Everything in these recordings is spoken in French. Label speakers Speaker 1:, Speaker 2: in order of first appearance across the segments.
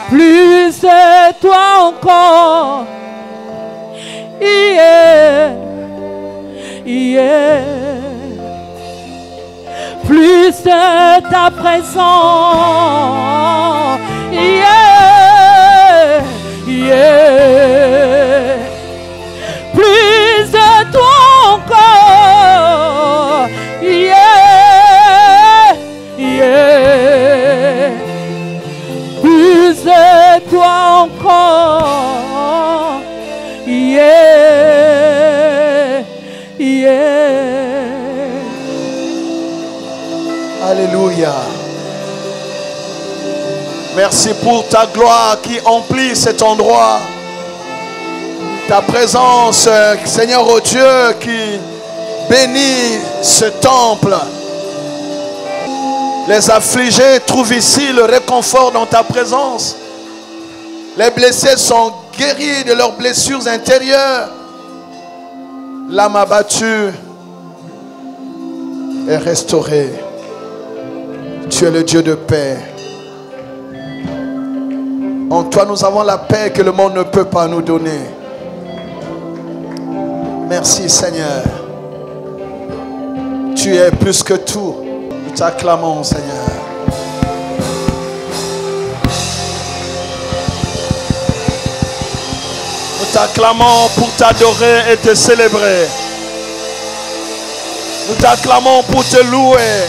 Speaker 1: plus de toi encore. Yeah, yeah. Plus de ta présence. Yeah, yeah. Plus de toi encore. Yeah, yeah. Plus de toi encore. Yeah, yeah.
Speaker 2: Alléluia. Merci pour ta gloire qui emplit cet endroit. Ta présence, Seigneur oh Dieu, qui bénit ce temple. Les affligés trouvent ici le réconfort dans ta présence. Les blessés sont guéris de leurs blessures intérieures. L'âme abattue est restaurée. Tu es le Dieu de paix. En toi nous avons la paix que le monde ne peut pas nous donner. Merci Seigneur. Tu es plus que tout. Nous t'acclamons Seigneur. Nous t'acclamons pour t'adorer et te célébrer. Nous t'acclamons pour te louer.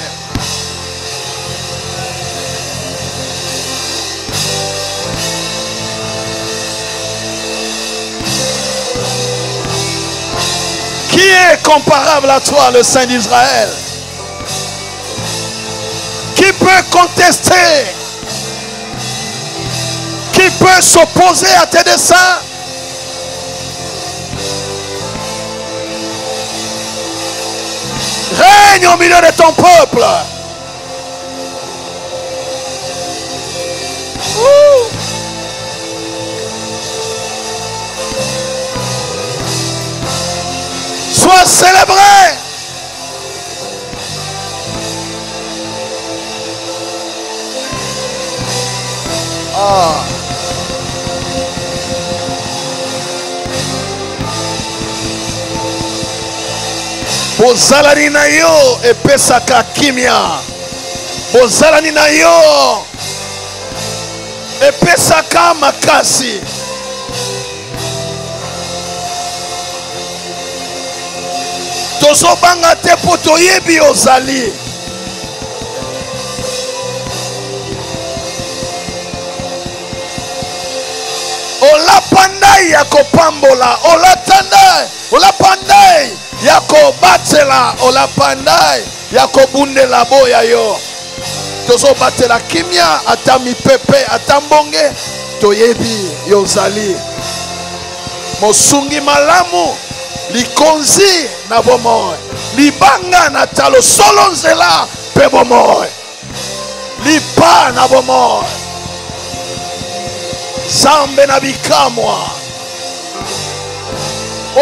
Speaker 2: Qui est comparable à toi, le Saint d'Israël? Qui peut contester? Qui peut s'opposer à tes desseins? Règne au milieu de ton peuple. Sois célébré. Ah. Bozalani na yo epesaka kimia. Bozalani na yo epesaka makasi. Tozobanga te po toyebi ozali. Olapandai ya kopambola, olatandai, olapandai ya kobatela, olapandai ya kobundela boya yo. Tozobatela kimia ata mipepe ata mbonge toyebi yozali. Mosungi malamu likonzi na bomoi, libanga na talo solo nzela pe bomoi, lipa na bomoi, zambe na bikamwa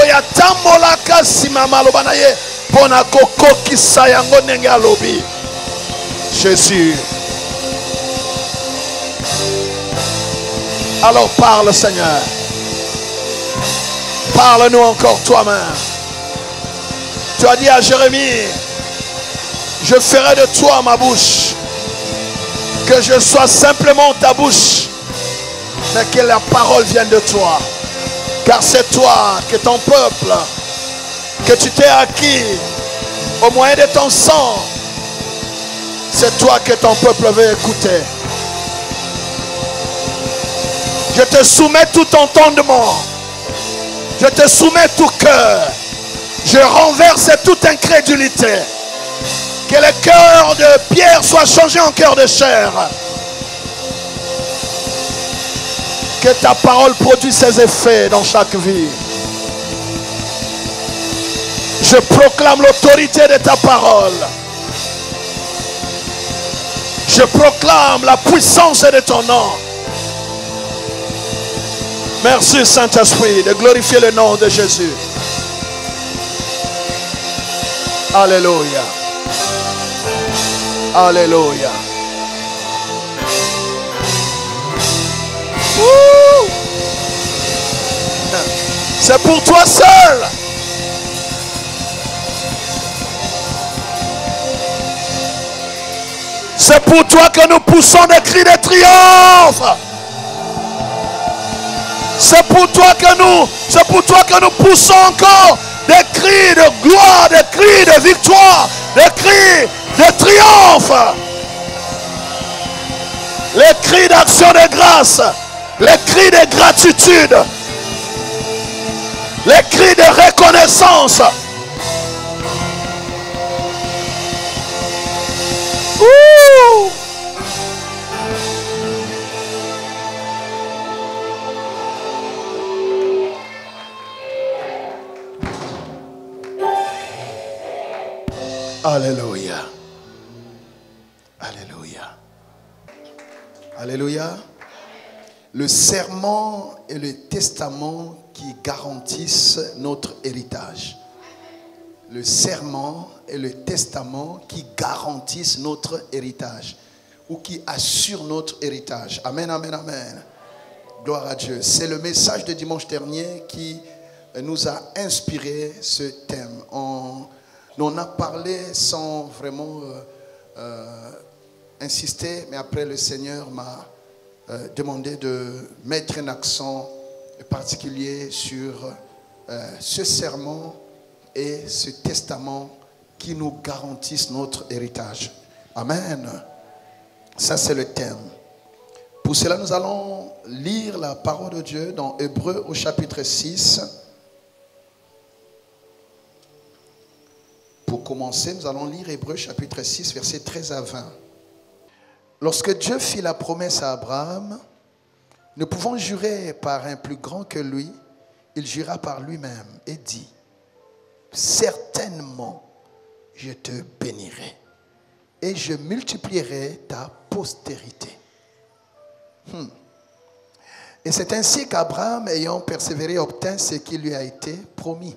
Speaker 2: oya tambolaka nsima maloba na ye mpona kokokisa yango ndenge alobi. Jésus. Alors parle Seigneur. Parle-nous encore toi-même. Tu as dit à Jérémie, je ferai de toi ma bouche, que je sois simplement ta bouche, mais que la parole vienne de toi. Car c'est toi que ton peuple, que tu t'es acquis au moyen de ton sang, c'est toi que ton peuple veut écouter. Je te soumets tout entendement. Je te soumets tout cœur. Je renverse toute incrédulité. Que le cœur de pierre soit changé en cœur de chair. Que ta parole produise ses effets dans chaque vie. Je proclame l'autorité de ta parole. Je proclame la puissance de ton nom. Merci Saint-Esprit de glorifier le nom de Jésus. Alléluia. Alléluia. C'est pour toi seul. C'est pour toi que nous poussons des cris de triomphe. C'est pour toi que nous poussons encore des cris de gloire, des cris de victoire, des cris de triomphe. Les cris d'action de grâce, les cris de gratitude, les cris de reconnaissance. Ouh! Alléluia. Alléluia. Alléluia. Le serment et le testament qui garantissent notre héritage. Le serment et le testament qui garantissent notre héritage ou qui assurent notre héritage. Amen, amen, amen. Gloire à Dieu. C'est le message de dimanche dernier qui nous a inspiré ce thème. On a parlé sans vraiment insister, mais après le Seigneur m'a demandé de mettre un accent particulier sur ce serment et ce testament qui nous garantissent notre héritage. Amen. Ça, c'est le thème. Pour cela, nous allons lire la parole de Dieu dans Hébreux au chapitre 6. Pour commencer, nous allons lire Hébreux chapitre 6, versets 13 à 20. Lorsque Dieu fit la promesse à Abraham, ne pouvant jurer par un plus grand que lui, il jura par lui-même et dit: certainement, je te bénirai et je multiplierai ta postérité. Et c'est ainsi qu'Abraham, ayant persévéré, obtint ce qui lui a été promis.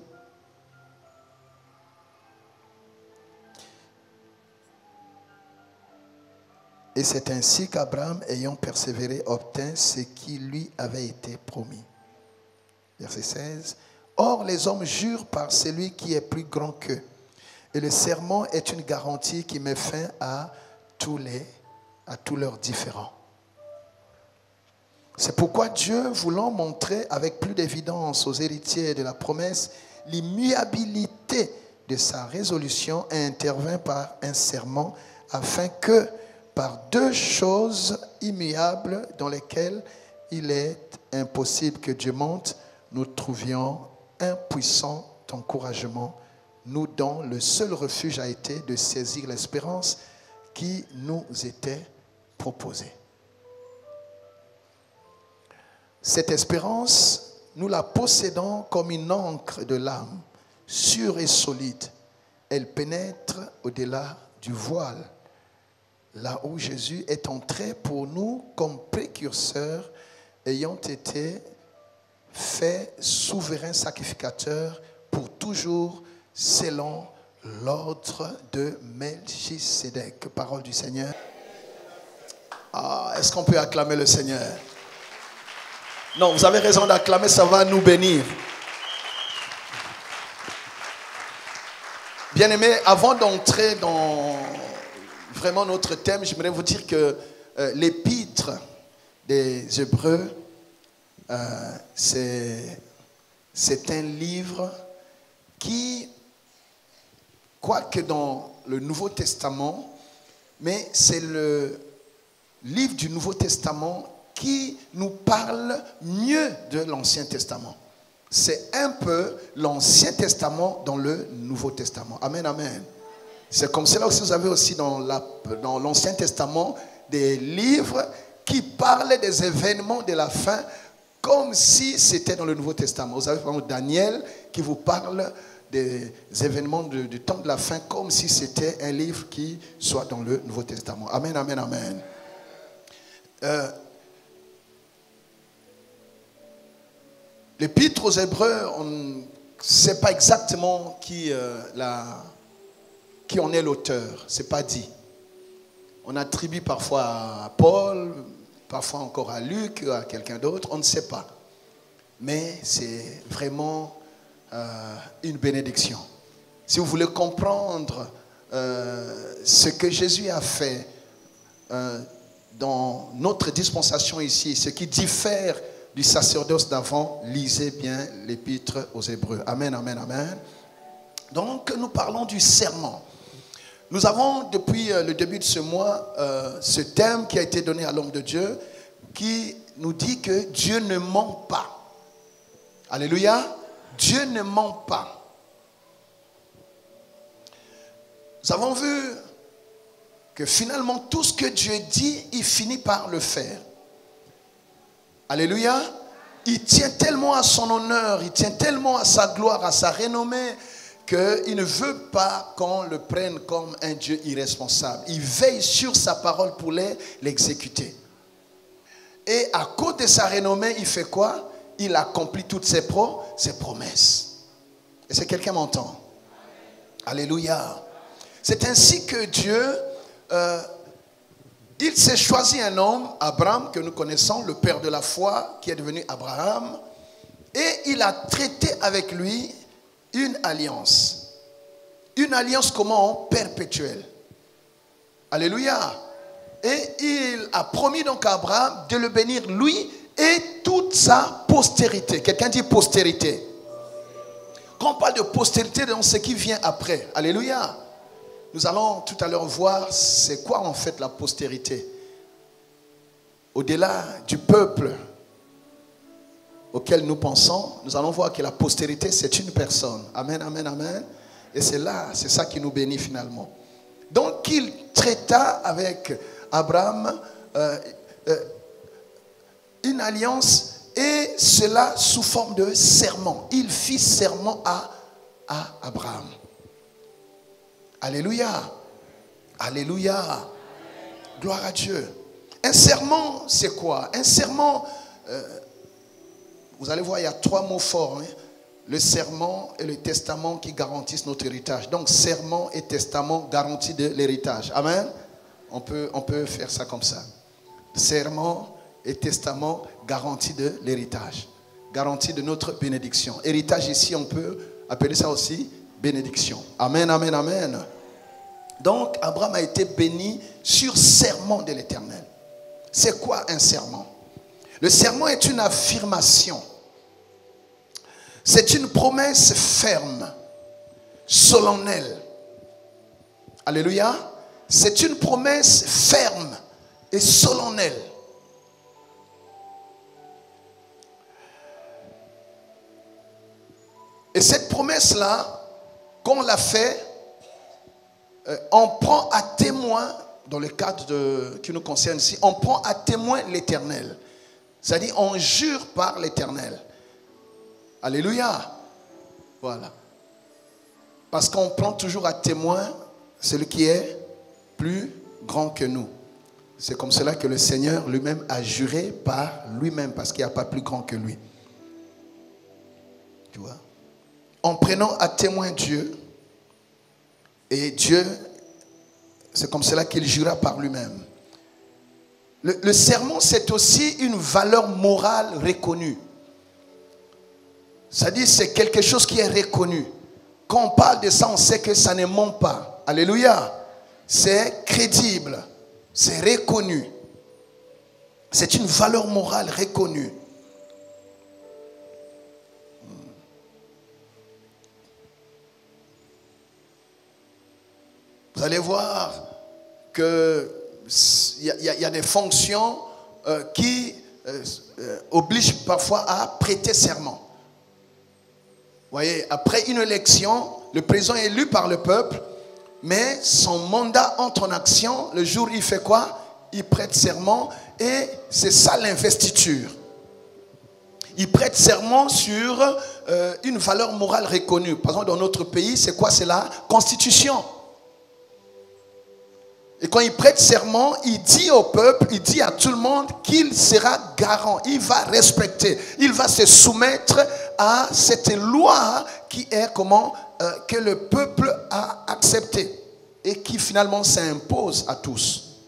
Speaker 2: Et c'est ainsi qu'Abraham, ayant persévéré, obtint ce qui lui avait été promis. Verset 16. Or, les hommes jurent par celui qui est plus grand qu'eux. Et le serment est une garantie qui met fin à tous leurs différends. C'est pourquoi Dieu, voulant montrer avec plus d'évidence aux héritiers de la promesse l'immuabilité de sa résolution, intervint par un serment afin que, par deux choses immuables dans lesquelles il est impossible que Dieu monte, nous trouvions un puissant encouragement, nous dont le seul refuge a été de saisir l'espérance qui nous était proposée. Cette espérance, nous la possédons comme une ancre de l'âme, sûre et solide. Elle pénètre au-delà du voile, là où Jésus est entré pour nous comme précurseur, ayant été fait souverain sacrificateur pour toujours, selon l'ordre de Melchisédek. Parole du Seigneur. Est-ce qu'on peut acclamer le Seigneur? Non, vous avez raison d'acclamer, ça va nous bénir. Bien-aimés, avant d'entrer dans vraiment notre thème, j'aimerais vous dire que l'épître des Hébreux, c'est un livre qui, quoique dans le Nouveau Testament, mais c'est le livre du Nouveau Testament qui nous parle mieux de l'Ancien Testament. C'est un peu l'Ancien Testament dans le Nouveau Testament. Amen, amen. C'est comme cela aussi, vous avez aussi dans l'Ancien Testament des livres qui parlent des événements de la fin comme si c'était dans le Nouveau Testament. Vous avez par exemple Daniel qui vous parle des événements du temps de la fin comme si c'était un livre qui soit dans le Nouveau Testament. Amen, amen, amen. L'épître aux Hébreux, on ne sait pas exactement qui en est l'auteur. Ce n'est pas dit. On attribue parfois à Paul, parfois encore à Luc, à quelqu'un d'autre, on ne sait pas. mais c'est vraiment une bénédiction. Si vous voulez comprendre ce que Jésus a fait dans notre dispensation ici, ce qui diffère du sacerdoce d'avant, lisez bien l'épître aux Hébreux. Amen, amen, amen. Donc, nous parlons du serment. Nous avons, depuis le début de ce mois, ce thème qui a été donné à l'homme de Dieu, qui nous dit que Dieu ne ment pas. Alléluia. Dieu ne ment pas. Nous avons vu que finalement, tout ce que Dieu dit, il finit par le faire. Alléluia. Il tient tellement à son honneur, il tient tellement à sa gloire, à sa renommée, qu'il ne veut pas qu'on le prenne comme un Dieu irresponsable. Il veille sur sa parole pour l'exécuter. Et à cause de sa renommée, il fait quoi? Il accomplit toutes ses promesses. Est-ce que quelqu'un m'entend? Alléluia. C'est ainsi que Dieu, il s'est choisi un homme, Abraham, que nous connaissons, le père de la foi, qui est devenu Abraham, et il a traité avec lui une alliance. Une alliance comment? Perpétuelle. Alléluia. Et il a promis donc à Abraham de le bénir lui et toute sa postérité. Quelqu'un dit postérité. Quand on parle de postérité, donc ce qui vient après. Alléluia. Nous allons tout à l'heure voir c'est quoi en fait la postérité. Au-delà du peuple auquel nous pensons, nous allons voir que la postérité c'est une personne. Amen, amen, amen. Et c'est ça qui nous bénit finalement. Donc il traita avec Abraham une alliance et cela sous forme de serment. Il fit serment à Abraham. Alléluia. Alléluia. Gloire à Dieu. Un serment, c'est quoi? Un serment, vous allez voir, il y a 3 mots forts. Hein? Le serment et le testament qui garantissent notre héritage. Donc, serment et testament garantis de l'héritage. Amen. On peut faire ça comme ça. Serment et testament garantis de l'héritage. Garantis de notre bénédiction. Héritage ici, on peut appeler ça aussi bénédiction. Amen, amen, amen. Donc, Abraham a été béni sur serment de l'Éternel. C'est quoi un serment? Le serment est une affirmation. C'est une promesse ferme, solennelle. Alléluia. C'est une promesse ferme et solennelle. Et cette promesse-là, quand on l'a fait, on prend à témoin, dans le cadre qui nous concerne ici, on prend à témoin l'Éternel. C'est-à-dire, on jure par l'Éternel. Alléluia. Voilà. Parce qu'on prend toujours à témoin celui qui est plus grand que nous. C'est comme cela que le Seigneur lui-même a juré par lui-même, parce qu'il n'y a pas plus grand que lui. Tu vois? En prenant à témoin Dieu, et Dieu, c'est comme cela qu'il jura par lui-même. Le serment, c'est aussi une valeur morale reconnue. C'est-à-dire, c'est quelque chose qui est reconnu. Quand on parle de ça, on sait que ça ne ment pas. Alléluia. C'est crédible. C'est reconnu. C'est une valeur morale reconnue. Vous allez voir qu'il y a des fonctions qui obligent parfois à prêter serment. Vous voyez, après une élection, le président est élu par le peuple, mais son mandat entre en action. Le jour où il fait quoi? Il prête serment et c'est ça l'investiture. Il prête serment sur une valeur morale reconnue. Par exemple, dans notre pays, c'est quoi? C'est la Constitution. Et quand il prête serment, il dit au peuple, il dit à tout le monde qu'il sera garant. Il va respecter, il va se soumettre à cette loi qui est que le peuple a acceptée et qui finalement s'impose à tous.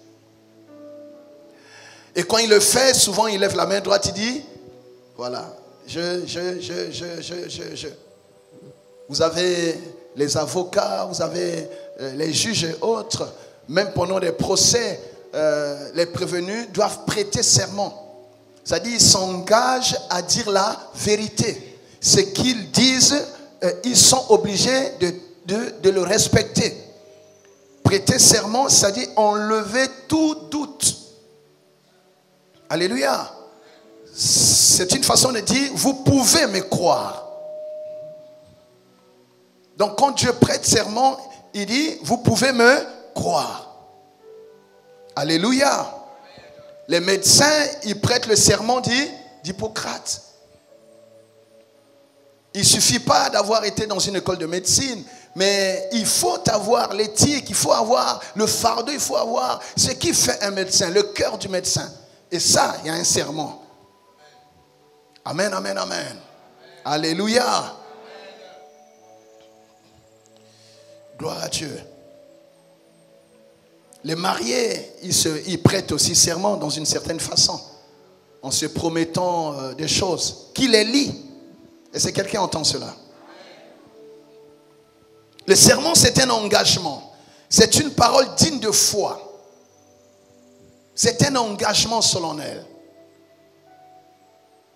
Speaker 2: Et quand il le fait, souvent il lève la main droite, il dit, voilà, Vous avez les avocats, vous avez les juges et autres. Même pendant les procès, les prévenus doivent prêter serment. C'est-à-dire, ils s'engagent à dire la vérité. Ce qu'ils disent, ils sont obligés de le respecter. Prêter serment, c'est-à-dire enlever tout doute. Alléluia. C'est une façon de dire, vous pouvez me croire. Donc quand Dieu prête serment, il dit, vous pouvez me croire. Alléluia. Les médecins, ils prêtent le serment d'Hippocrate. Il ne suffit pas d'avoir été dans une école de médecine, mais il faut avoir l'éthique, il faut avoir le fardeau, il faut avoir ce qui fait un médecin, le cœur du médecin. Et ça, il y a un serment. Amen, amen, amen. Alléluia. Gloire à Dieu. Les mariés, ils prêtent aussi serment dans une certaine façon, en se promettant des choses qui les lient. Est-ce que quelqu'un entend cela? Le serment, c'est un engagement. C'est une parole digne de foi. C'est un engagement solennel.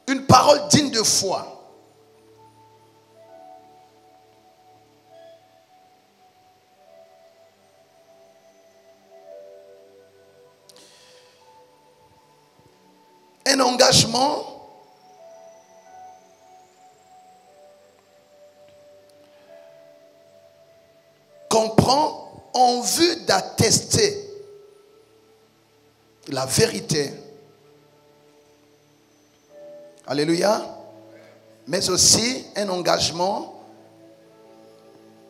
Speaker 2: Une parole digne de foi. Un engagement comprend en vue d'attester la vérité. Alléluia. Mais aussi un engagement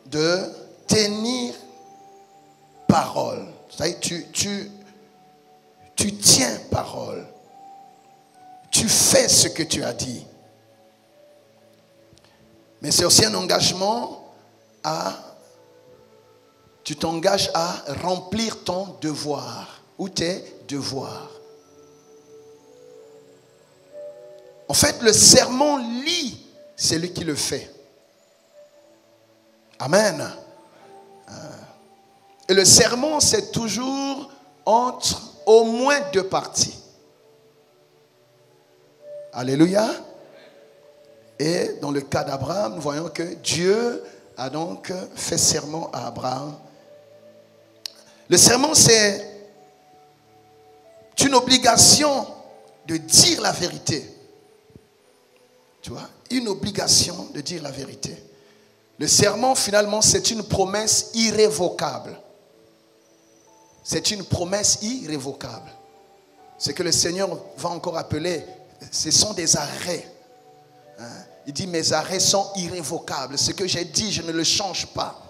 Speaker 2: de tenir parole. C'est-à-dire tu tiens parole. Tu fais ce que tu as dit. Mais c'est aussi un engagement tu t'engages à remplir ton devoir ou tes devoirs. En fait, le serment lie celui qui le fait. Amen. Et le serment, c'est toujours entre au moins deux parties. Alléluia. Et dans le cas d'Abraham, nous voyons que Dieu a donc fait serment à Abraham. Le serment, c'est une obligation de dire la vérité. Tu vois, une obligation de dire la vérité. Le serment, finalement, c'est une promesse irrévocable. C'est une promesse irrévocable. Ce que le Seigneur va encore appeler, ce sont des arrêts. Il dit, mes arrêts sont irrévocables. Ce que j'ai dit, je ne le change pas.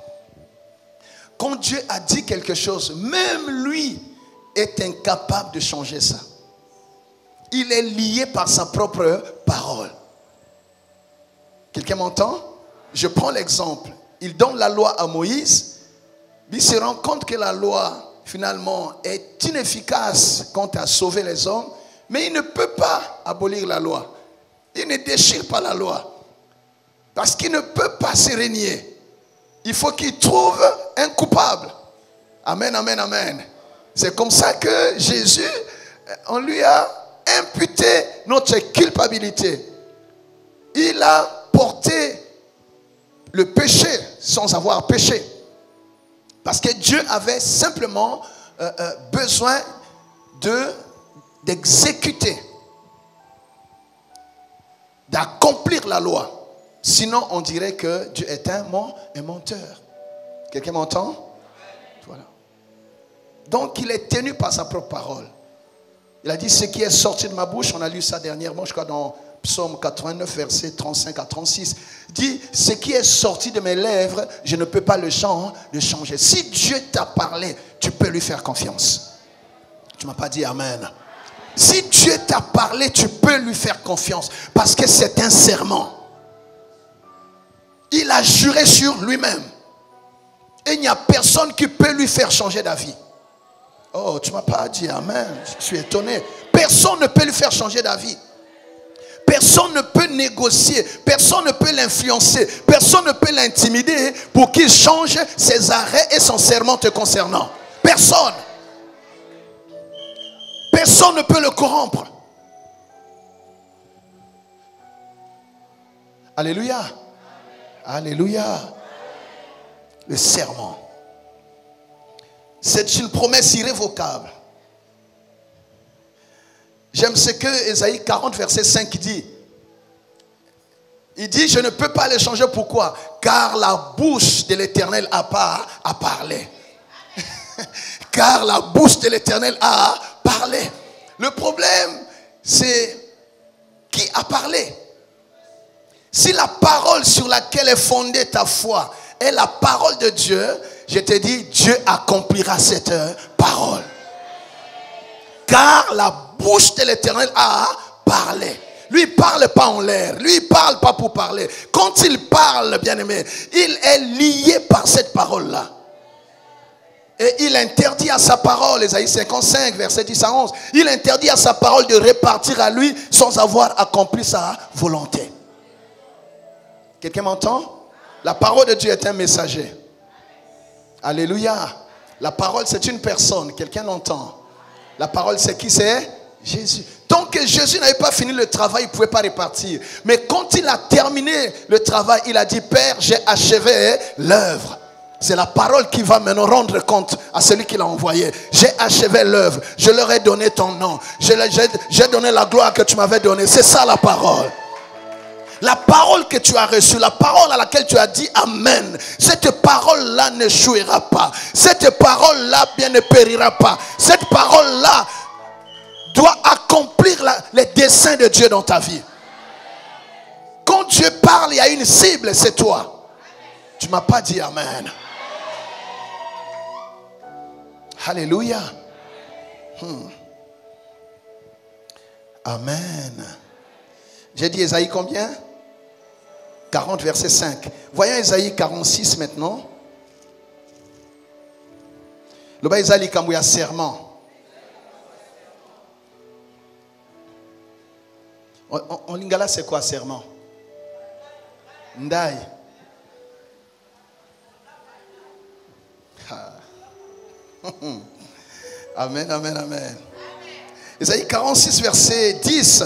Speaker 2: Quand Dieu a dit quelque chose, même lui est incapable de changer ça. Il est lié par sa propre parole. Quelqu'un m'entend? Je prends l'exemple. Il donne la loi à Moïse. Il se rend compte que la loi, finalement, est inefficace quant à sauver les hommes. Mais il ne peut pas abolir la loi. Il ne déchire pas la loi. Parce qu'il ne peut pas se régner. Il faut qu'il trouve un coupable. Amen, amen, amen. C'est comme ça que Jésus, on lui a imputé notre culpabilité. Il a porté le péché sans avoir péché. Parce que Dieu avait simplement besoin d'exécuter, d'accomplir la loi. Sinon, on dirait que Dieu est un menteur. Quelqu'un m'entend? Voilà. Donc, il est tenu par sa propre parole. Il a dit, ce qui est sorti de ma bouche, on a lu ça dernièrement, je crois dans Psaume 89, versets 35 à 36. Il dit, ce qui est sorti de mes lèvres, je ne peux pas le changer. Si Dieu t'a parlé, tu peux lui faire confiance. Tu ne m'as pas dit amen. Si Dieu t'a parlé, tu peux lui faire confiance. Parce que c'est un serment. Il a juré sur lui-même. Et il n'y a personne qui peut lui faire changer d'avis. Oh, tu ne m'as pas dit amen. Je suis étonné. Personne ne peut lui faire changer d'avis. personne ne peut négocier, personne ne peut l'influencer, personne ne peut l'intimider pour qu'il change ses arrêts et son serment te concernant. Personne. Personne ne peut le corrompre. Alléluia. Alléluia. Le serment. C'est une promesse irrévocable. J'aime ce que Ésaïe 40, verset 5 dit. Il dit, je ne peux pas les changer. Pourquoi? Car la bouche de l'Éternel a parlé. Car la bouche de l'Éternel a parlé. Le problème, c'est qui a parlé? Si la parole sur laquelle est fondée ta foi est la parole de Dieu, je te dis, Dieu accomplira cette parole. Car la bouche de l'Éternel a parlé. Lui, il ne parle pas en l'air. Lui, il ne parle pas pour parler. Quand il parle, bien-aimé, il est lié par cette parole-là. Et il interdit à sa parole, Ésaïe 55, verset 10 à 11, il interdit à sa parole de répartir à lui sans avoir accompli sa volonté. Quelqu'un m'entend? La parole de Dieu est un messager. Alléluia. La parole, c'est une personne. Quelqu'un l'entend? La parole, c'est qui? C'est Jésus. Tant que Jésus n'avait pas fini le travail, il ne pouvait pas répartir. Mais quand il a terminé le travail, il a dit, Père, j'ai achevé l'œuvre. C'est la parole qui va maintenant rendre compte à celui qui l'a envoyé. J'ai achevé l'œuvre. Je leur ai donné ton nom. J'ai donné la gloire que tu m'avais donnée. C'est ça la parole. La parole que tu as reçue, la parole à laquelle tu as dit Amen, cette parole-là n'échouera pas. Cette parole-là bien ne périra pas. Cette parole-là doit accomplir les desseins de Dieu dans ta vie. Quand Dieu parle, il y a une cible, c'est toi. Tu ne m'as pas dit Amen. Alléluia. Amen. J'ai dit Ésaïe combien? 40 verset 5. Voyons Ésaïe 46 maintenant. Le bas Ésaïe quand il y a serment. En lingala c'est quoi serment? Ndai. Amen, amen, amen. Ésaïe 46 verset 10.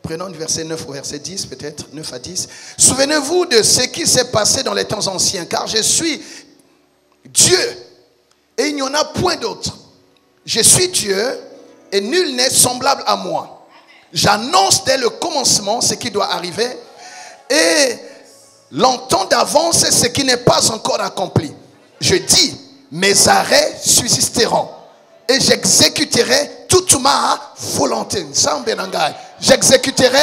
Speaker 2: Prenons le verset 9 au verset 10, peut-être 9 à 10. Souvenez-vous de ce qui s'est passé dans les temps anciens, car je suis Dieu et il n'y en a point d'autre. Je suis Dieu et nul n'est semblable à moi. J'annonce dès le commencement ce qui doit arriver et longtemps d'avance ce qui n'est pas encore accompli. Je dis, mes arrêts subsisteront et j'exécuterai toute ma volonté. J'exécuterai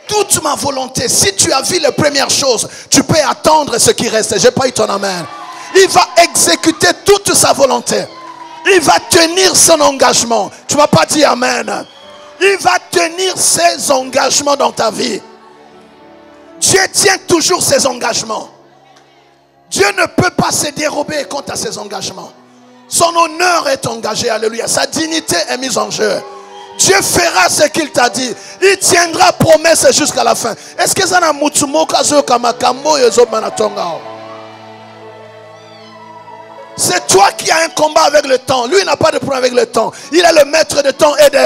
Speaker 2: toute ma volonté. Si tu as vu les premières choses, tu peux attendre ce qui reste. J'ai pas eu ton amen. Il va exécuter toute sa volonté. Il va tenir son engagement. Tu ne m'as pas dit amen. Il va tenir ses engagements dans ta vie. Dieu tient toujours ses engagements. Dieu ne peut pas se dérober quant à ses engagements. Son honneur est engagé, alléluia. Sa dignité est mise en jeu. Dieu fera ce qu'il t'a dit. Il tiendra promesse jusqu'à la fin. Est-ce que ça n'a c'est toi qui as un combat avec le temps. Lui n'a pas de problème avec le temps. Il est le maître de temps et de...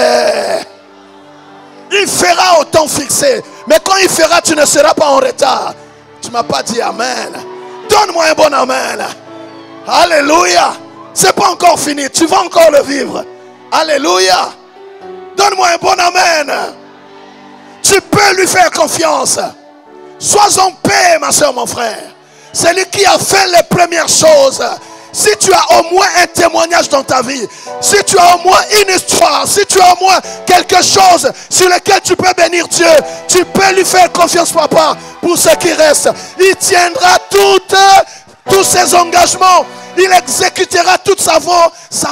Speaker 2: Il fera au temps fixé. Mais quand il fera, tu ne seras pas en retard. Tu ne m'as pas dit amen. Donne-moi un bon amen. Alléluia. C'est pas encore fini. Tu vas encore le vivre. Alléluia. Donne-moi un bon amen. Tu peux lui faire confiance. Sois en paix, ma soeur, mon frère. C'est lui qui a fait les premières choses. Si tu as au moins un témoignage dans ta vie, si tu as au moins une histoire, si tu as au moins quelque chose sur lequel tu peux bénir Dieu, tu peux lui faire confiance, papa, pour ce qui reste. Il tiendra tous ses engagements. Il exécutera toute sa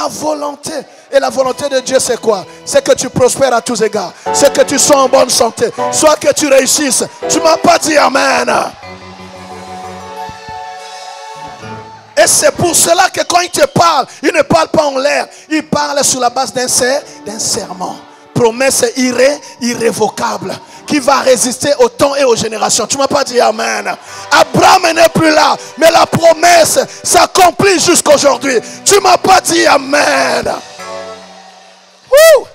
Speaker 2: volonté. Et la volonté de Dieu, c'est quoi? C'est que tu prospères à tous égards. C'est que tu sois en bonne santé. Soit que tu réussisses. Tu ne m'as pas dit amen. Et c'est pour cela que quand il te parle, il ne parle pas en l'air. Il parle sur la base d'un serment. Promesse irrévocable qui va résister au temps et aux générations. Tu ne m'as pas dit amen. Abraham n'est plus là, mais la promesse s'accomplit jusqu'aujourd'hui. Tu ne m'as pas dit amen. Woo!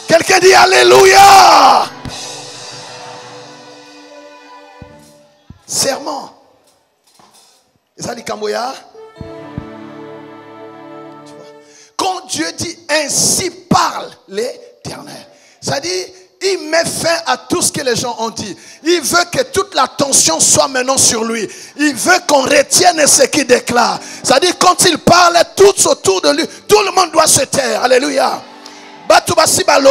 Speaker 2: Quelqu'un dit alléluia. Serment. Et ça dit Kamboya. Quand Dieu dit ainsi parle l'Éternel, ça dit il met fin à tout ce que les gens ont dit. Il veut que toute l'attention soit maintenant sur lui. Il veut qu'on retienne ce qu'il déclare. Ça dit quand il parle, tout autour de lui, tout le monde doit se taire. Alléluia.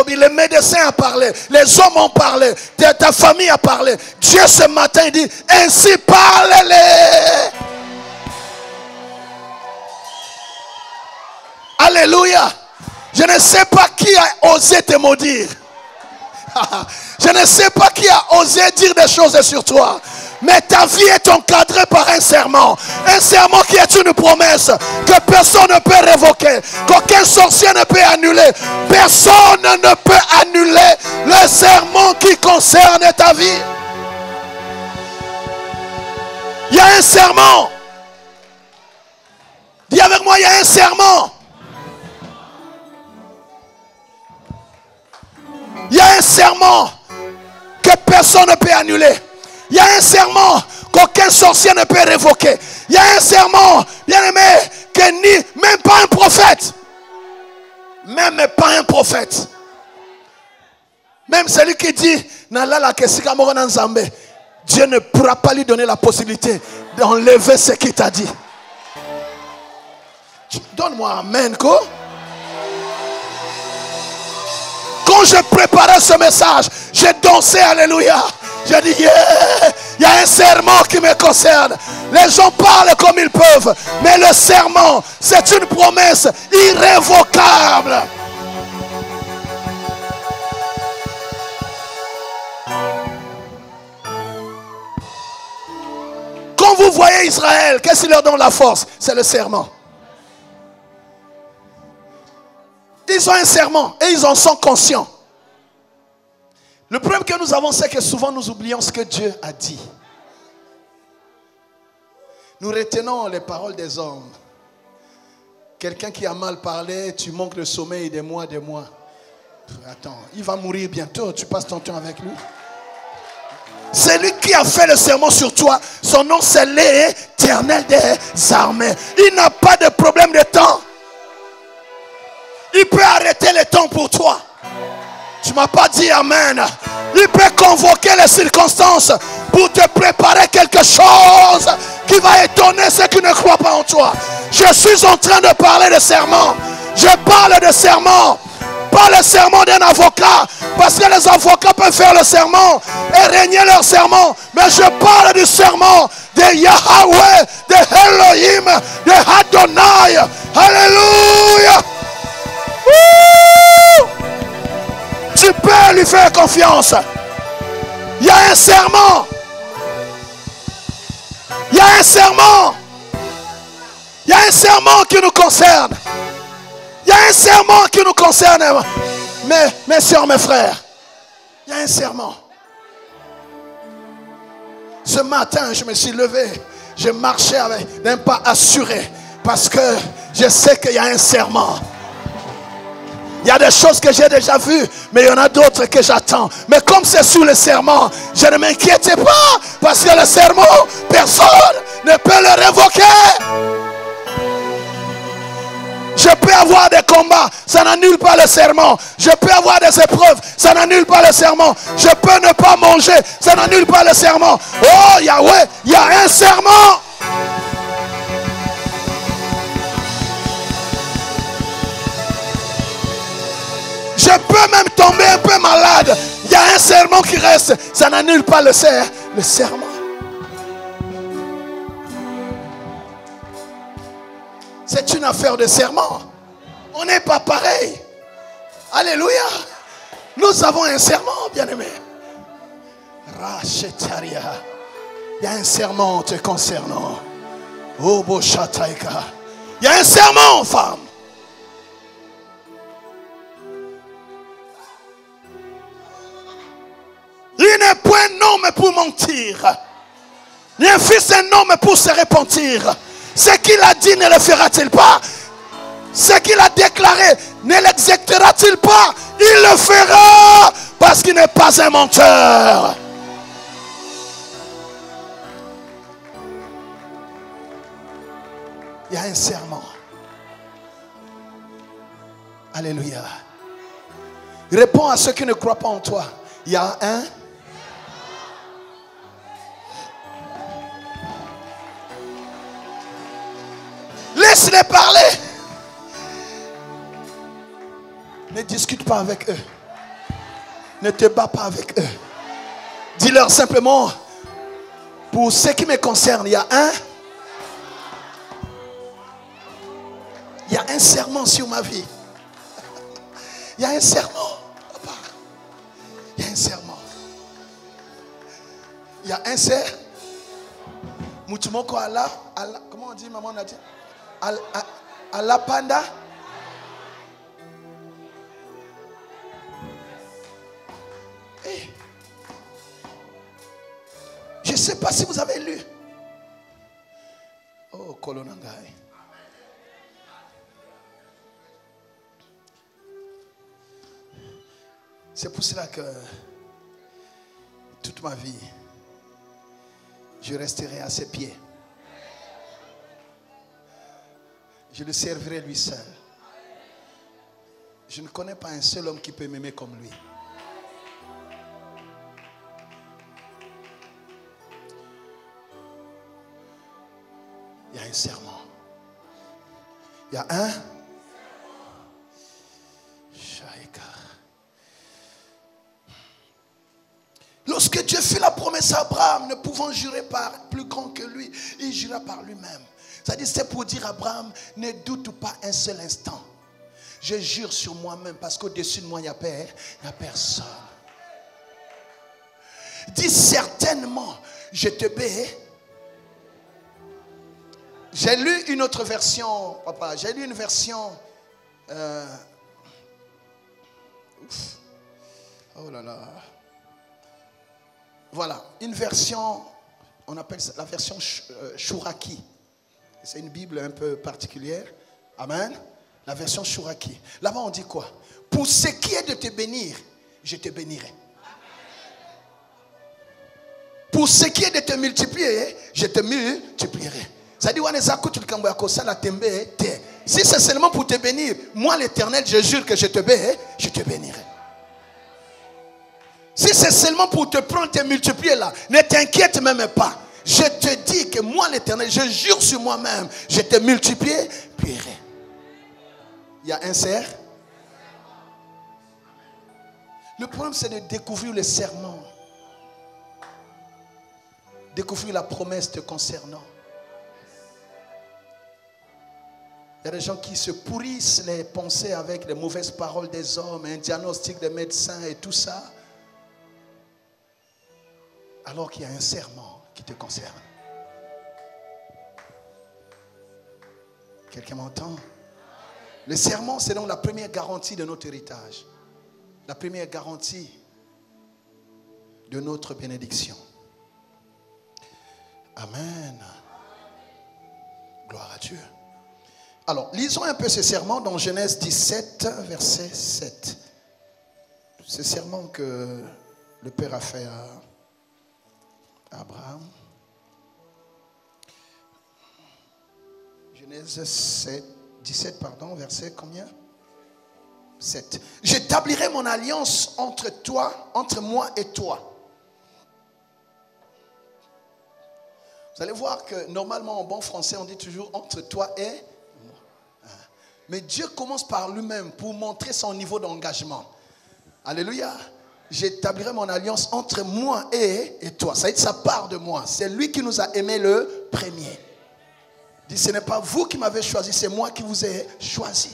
Speaker 2: Les médecins ont parlé, les hommes ont parlé, ta famille a parlé. Dieu ce matin il dit ainsi parle-les. Alléluia. Je ne sais pas qui a osé te maudire. Je ne sais pas qui a osé dire des choses sur toi. Mais ta vie est encadrée par un serment. Un serment qui est une promesse que personne ne peut révoquer, qu'aucun sorcier ne peut annuler. Personne ne peut annuler le serment qui concerne ta vie. Il y a un serment. Dis avec moi, il y a un serment. Il y a un serment que personne ne peut annuler. Il y a un serment qu'aucun sorcier ne peut révoquer. Il y a un serment, bien aimé, que même pas un prophète. Même pas un prophète. Même celui qui dit Dieu ne pourra pas lui donner la possibilité d'enlever ce qu'il t'a dit. Donne-moi amen, quoi. Quand je préparais ce message, j'ai dansé, alléluia. J'ai dit, yeah, il y a un serment qui me concerne. Les gens parlent comme ils peuvent, mais le serment, c'est une promesse irrévocable. Quand vous voyez Israël, qu'est-ce qui leur donne la force? C'est le serment. Ils ont un serment et ils en sont conscients. Le problème que nous avons, c'est que souvent nous oublions ce que Dieu a dit. Nous retenons les paroles des hommes. Quelqu'un qui a mal parlé, tu manques le sommeil des mois, Attends, il va mourir bientôt, tu passes ton temps avec lui. C'est lui qui a fait le serment sur toi. Son nom c'est l'Éternel des armées. Il n'a pas de problème de temps. Il peut arrêter le temps pour toi. Tu ne m'as pas dit amen. Il peut convoquer les circonstances pour te préparer quelque chose qui va étonner ceux qui ne croient pas en toi. Je suis en train de parler de serment. Je parle de serment. Pas le serment d'un avocat. Parce que les avocats peuvent faire le serment et régner leur serment. Mais je parle du serment de Yahweh, de Elohim, de Adonai. Alléluia. Tu peux lui faire confiance. Il y a un serment. Il y a un serment. Il y a un serment qui nous concerne. Il y a un serment qui nous concerne. Mes soeurs, mes frères. Il y a un serment. Ce matin, je me suis levé. Je marchais avec d'un pas assuré. Parce que je sais qu'il y a un serment. Il y a des choses que j'ai déjà vues, mais il y en a d'autres que j'attends. Mais comme c'est sous le serment, je ne m'inquiète pas, parce que le serment, personne ne peut le révoquer. Je peux avoir des combats, ça n'annule pas le serment. Je peux avoir des épreuves, ça n'annule pas le serment. Je peux ne pas manger, ça n'annule pas le serment. Oh Yahweh, il y a un serment. Je peux même tomber un peu malade. Il y a un serment qui reste. Ça n'annule pas le serment. C'est une affaire de serment. On n'est pas pareil. Alléluia. Nous avons un serment, bien-aimé. Il y a un serment te concernant. Oh, Boshataika. Il y a un serment, femme. Il n'est point un homme pour mentir. Ni un fils d'un homme pour se repentir. Ce qu'il a dit ne le fera-t-il pas? Ce qu'il a déclaré ne l'exécutera-t-il pas? Il le fera parce qu'il n'est pas un menteur. Il y a un serment. Alléluia. Réponds à ceux qui ne croient pas en toi. Il y a un. Laisse-les parler. Ne discute pas avec eux. Ne te bats pas avec eux. Dis-leur simplement, pour ce qui me concerne, il y a un. Il y a un serment sur ma vie. Il y a un serment. Papa. Il y a un serment. Il y a un serment. Mutumoko Allah. Comment on dit, maman Nadia? Allah panda. Hey. Je ne sais pas si vous avez lu. Oh, Kolonangai. C'est pour cela que toute ma vie, je resterai à ses pieds. Je le servirai lui seul. Je ne connais pas un seul homme qui peut m'aimer comme lui. Il y a un serment. Il y a un. Lorsque Dieu fait la promesse à Abraham, ne pouvant jurer par plus grand que lui, il jura par lui-même. C'est-à-dire, c'est pour dire à Abraham, ne doute pas un seul instant. Je jure sur moi-même parce qu'au-dessus de moi, il n'y a personne. Dis certainement, je te bénis. J'ai lu une autre version, papa. J'ai lu une version. Oh là là. Voilà, une version, on appelle ça la version Chouraki. C'est une Bible un peu particulière. Amen. La version Chouraki. Là-bas, on dit quoi? Pour ce qui est de te bénir, je te bénirai. Pour ce qui est de te multiplier, je te multiplierai. C'est-à-dire, si c'est seulement pour te bénir, moi l'Éternel, je jure que je te bénirai. Si c'est seulement pour te prendre, te multiplier là, ne t'inquiète même pas. Je te dis que moi l'Éternel, je jure sur moi-même, je te multiplierai. Il y a un serment. Le problème, c'est de découvrir le serment. Découvrir la promesse te concernant. Il y a des gens qui se pourrissent les pensées avec les mauvaises paroles des hommes, un diagnostic des médecins et tout ça. Alors qu'il y a un serment qui te concerne. Quelqu'un m'entend? Le serment, c'est donc la première garantie de notre héritage. La première garantie de notre bénédiction. Amen. Gloire à Dieu. Alors, lisons un peu ce serment dans Genèse 17, verset 7. Ce serment que le Père a fait à Abraham. Genèse 17, verset combien? 7. J'établirai mon alliance entre moi et toi. Vous allez voir que normalement en bon français on dit toujours entre toi et moi. Mais Dieu commence par lui-même pour montrer son niveau d'engagement. Alléluia. J'établirai mon alliance entre moi et toi. Ça veut dire, ça part de moi. C'est lui qui nous a aimés le premier. Il dit, ce n'est pas vous qui m'avez choisi, c'est moi qui vous ai choisi.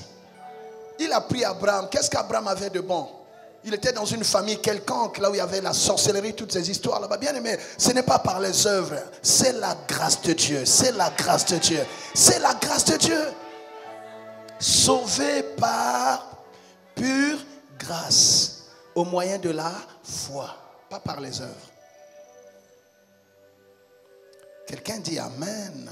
Speaker 2: Il a pris Abraham. Qu'est-ce qu'Abraham avait de bon? il était dans une famille quelconque, là où il y avait la sorcellerie, toutes ces histoires là-bas. Bien aimé, ce n'est pas par les œuvres, c'est la grâce de Dieu, c'est la grâce de Dieu, c'est la grâce de Dieu. Sauvé par pure grâce, au moyen de la foi, pas par les œuvres. Quelqu'un dit Amen.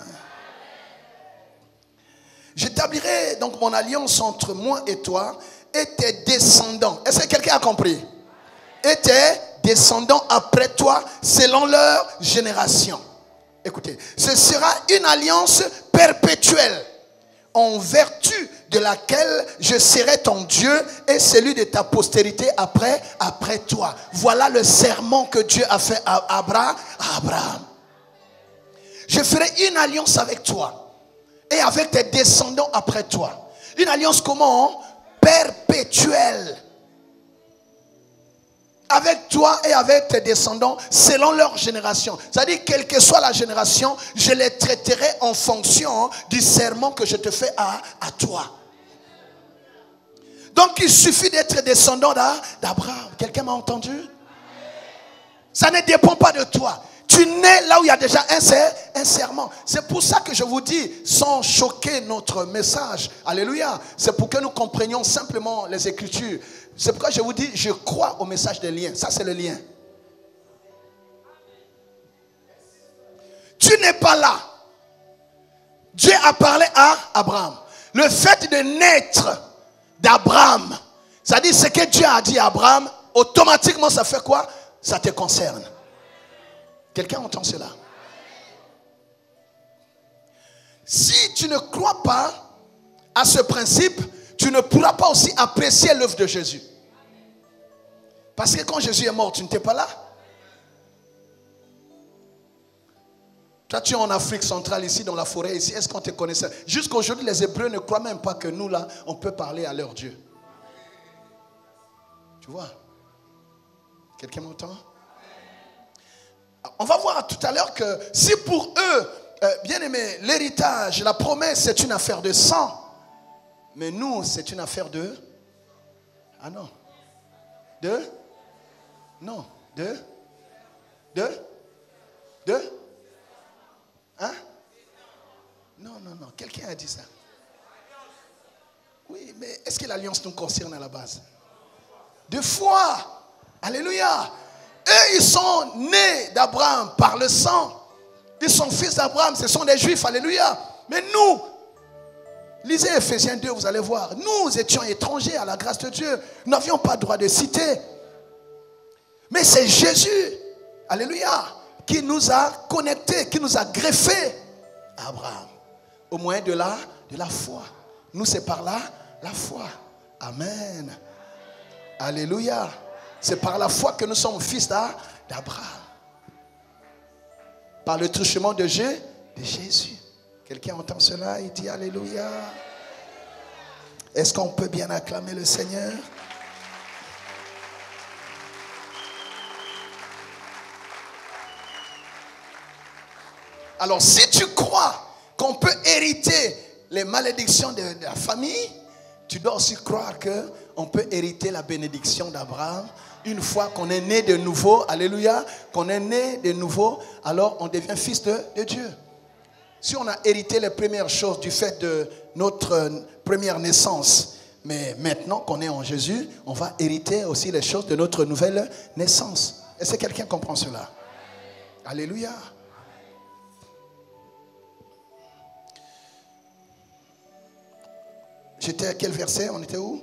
Speaker 2: J'établirai donc mon alliance entre moi et toi et tes descendants. Est-ce que quelqu'un a compris? Et tes descendants après toi selon leur génération. Écoutez, ce sera une alliance perpétuelle en vertu de laquelle je serai ton Dieu et celui de ta postérité après toi. Voilà le serment que Dieu a fait à Abraham. Je ferai une alliance avec toi et avec tes descendants après toi. Une alliance comment? Perpétuelle. Avec toi et avec tes descendants selon leur génération. C'est-à-dire, quelle que soit la génération, je les traiterai en fonction du serment que je te fais à toi. Donc, il suffit d'être descendant d'Abraham. Quelqu'un m'a entendu? Ça ne dépend pas de toi. Tu nais là où il y a déjà un serment. C'est pour ça que je vous dis, sans choquer notre message, alléluia, c'est pour que nous comprenions simplement les Écritures. C'est pourquoi je vous dis, je crois au message des liens. Ça, c'est le lien. Tu n'es pas là. Dieu a parlé à Abraham. Le fait de naître d'Abraham, c'est-à-dire ce que Dieu a dit à Abraham, automatiquement, ça fait quoi? Ça te concerne. Quelqu'un entend cela? Si tu ne crois pas à ce principe, tu ne pourras pas aussi apprécier l'œuvre de Jésus. Parce que quand Jésus est mort, tu n'étais pas là. Toi, tu es en Afrique centrale, ici, dans la forêt, ici. Est-ce qu'on te connaissait? Jusqu'à aujourd'hui, les Hébreux ne croient même pas que nous, là, on peut parler à leur Dieu. Tu vois? Quelqu'un m'entend? On va voir tout à l'heure que si pour eux, bien aimé, l'héritage, la promesse, c'est une affaire de sang. Mais nous, c'est une affaire de... Ah non. Non. Hein? Non. Quelqu'un a dit ça. Oui, mais est-ce que l'alliance nous concerne à la base? De foi. Alléluia. Eux, ils sont nés d'Abraham par le sang. Ils sont fils d'Abraham, ce sont des Juifs, alléluia. Mais nous, lisez Ephésiens 2, vous allez voir. Nous étions étrangers à la grâce de Dieu. Nous n'avions pas droit de citer. Mais c'est Jésus, alléluia, qui nous a connectés, qui nous a greffés à Abraham. Au moyen de la foi. Nous, c'est par là la foi. Amen. Alléluia. C'est par la foi que nous sommes fils d'Abraham. Par le truchement de Jésus. Quelqu'un entend cela? Il dit Alléluia. Est-ce qu'on peut bien acclamer le Seigneur? Alors, si tu crois qu'on peut hériter les malédictions de la famille, tu dois aussi croire qu'on peut hériter la bénédiction d'Abraham. Une fois qu'on est né de nouveau, alléluia, qu'on est né de nouveau, alors on devient fils de Dieu. Si on a hérité les premières choses du fait de notre première naissance, mais maintenant qu'on est en Jésus, on va hériter aussi les choses de notre nouvelle naissance. Est-ce que quelqu'un comprend cela? Alléluia. J'étais à quel verset? On était où?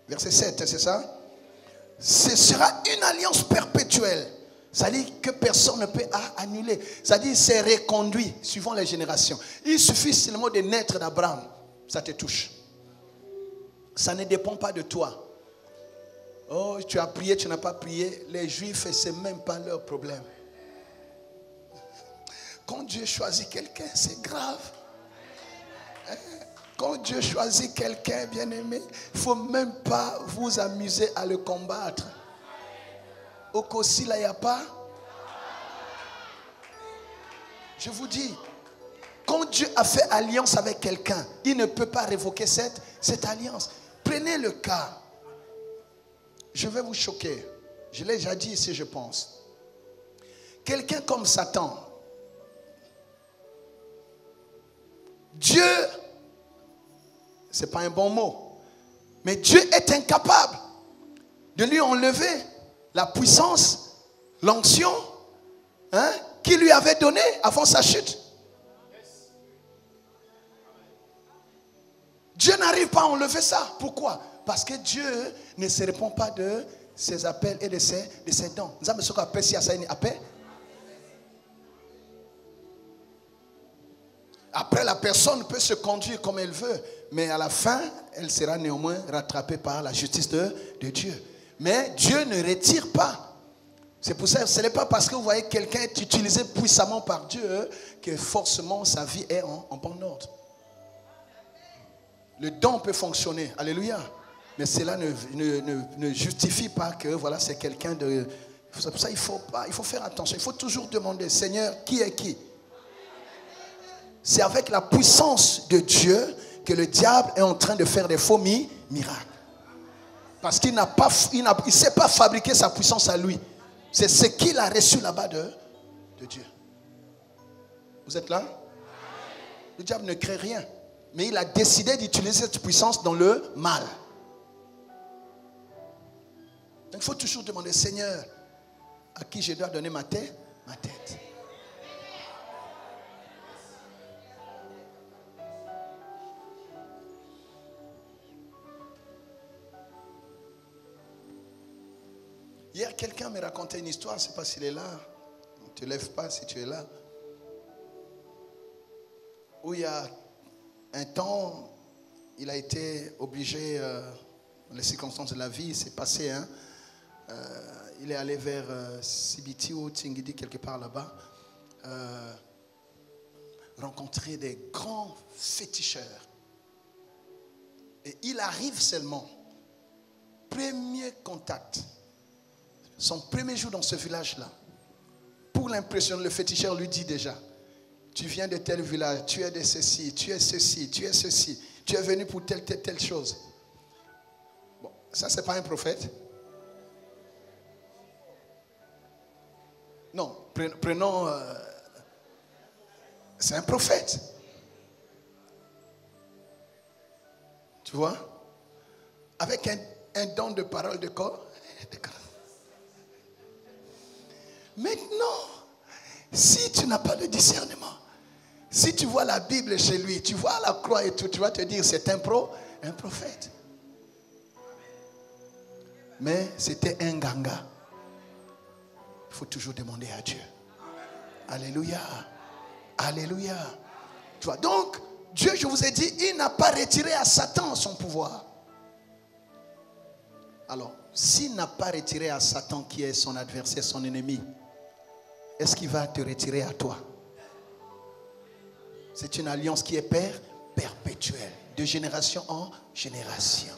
Speaker 2: Verset 7, c'est ça? Ce sera une alliance perpétuelle. C'est-à-dire que personne ne peut annuler. C'est-à-dire c'est reconduit suivant les générations. Il suffit seulement de naître d'Abraham. Ça te touche. Ça ne dépend pas de toi. Oh, tu as prié, tu n'as pas prié. Les Juifs, ce n'est même pas leur problème. Quand Dieu choisit quelqu'un, c'est grave. Quand Dieu choisit quelqu'un, bien-aimé, il ne faut même pas vous amuser à le combattre. Au Kossi, là, il n'y a pas. Je vous dis, quand Dieu a fait alliance avec quelqu'un, il ne peut pas révoquer cette alliance. Prenez le cas. je vais vous choquer. Je l'ai déjà dit ici, je pense. Quelqu'un comme Satan, Dieu, c'est pas un bon mot, mais Dieu est incapable de lui enlever la puissance, l'onction qu'il lui avait donnée avant sa chute. Dieu n'arrive pas à enlever ça. Pourquoi? Parce que Dieu ne se répond pas de ses appels et de ses dons. Nous avons ce qu'on appelle appel. Après, la personne peut se conduire comme elle veut, mais à la fin, elle sera néanmoins rattrapée par la justice de Dieu. Mais Dieu ne retire pas. C'est pour ça, ce n'est pas parce que vous voyez quelqu'un être utilisé puissamment par Dieu que forcément sa vie est en bon ordre. Le don peut fonctionner, alléluia. Mais cela ne justifie pas que voilà, c'est quelqu'un de... C'est pour ça qu'il faut faire attention. Il faut toujours demander, Seigneur, qui est qui? C'est avec la puissance de Dieu que le diable est en train de faire des faux miracles. Parce qu'il ne sait pas fabriquer sa puissance à lui. C'est ce qu'il a reçu là-bas de Dieu. Vous êtes là? Le diable ne crée rien. Mais il a décidé d'utiliser cette puissance dans le mal. Donc il faut toujours demander, Seigneur, à qui je dois donner ma tête? Hier, quelqu'un me racontait une histoire, je ne sais pas s'il est là. Ne te lève pas si tu es là. Où il y a un temps, il a été obligé, dans les circonstances de la vie, il s'est passé, il est allé vers Sibiti ou Tingidi, quelque part là-bas, rencontrer des grands féticheurs. Et il arrive seulement, premier contact, son premier jour dans ce village-là, pour l'impressionner, le féticheur lui dit déjà, tu viens de tel village, tu es de ceci, tu es ceci, tu es ceci, tu es venu pour telle chose. Bon, ça c'est pas un prophète. Non, prenons, c'est un prophète. Tu vois? Avec un don de parole de corps. Maintenant, si tu n'as pas de discernement, si tu vois la Bible chez lui, tu vois la croix et tout, tu vas te dire c'est un prophète. Mais c'était un ganga. Il faut toujours demander à Dieu. Alléluia. Alléluia. Tu vois, donc, Dieu, je vous ai dit, il n'a pas retiré à Satan son pouvoir. Alors, s'il n'a pas retiré à Satan qui est son adversaire, son ennemi, est-ce qu'il va te retirer à toi? C'est une alliance qui est perpétuelle, de génération en génération.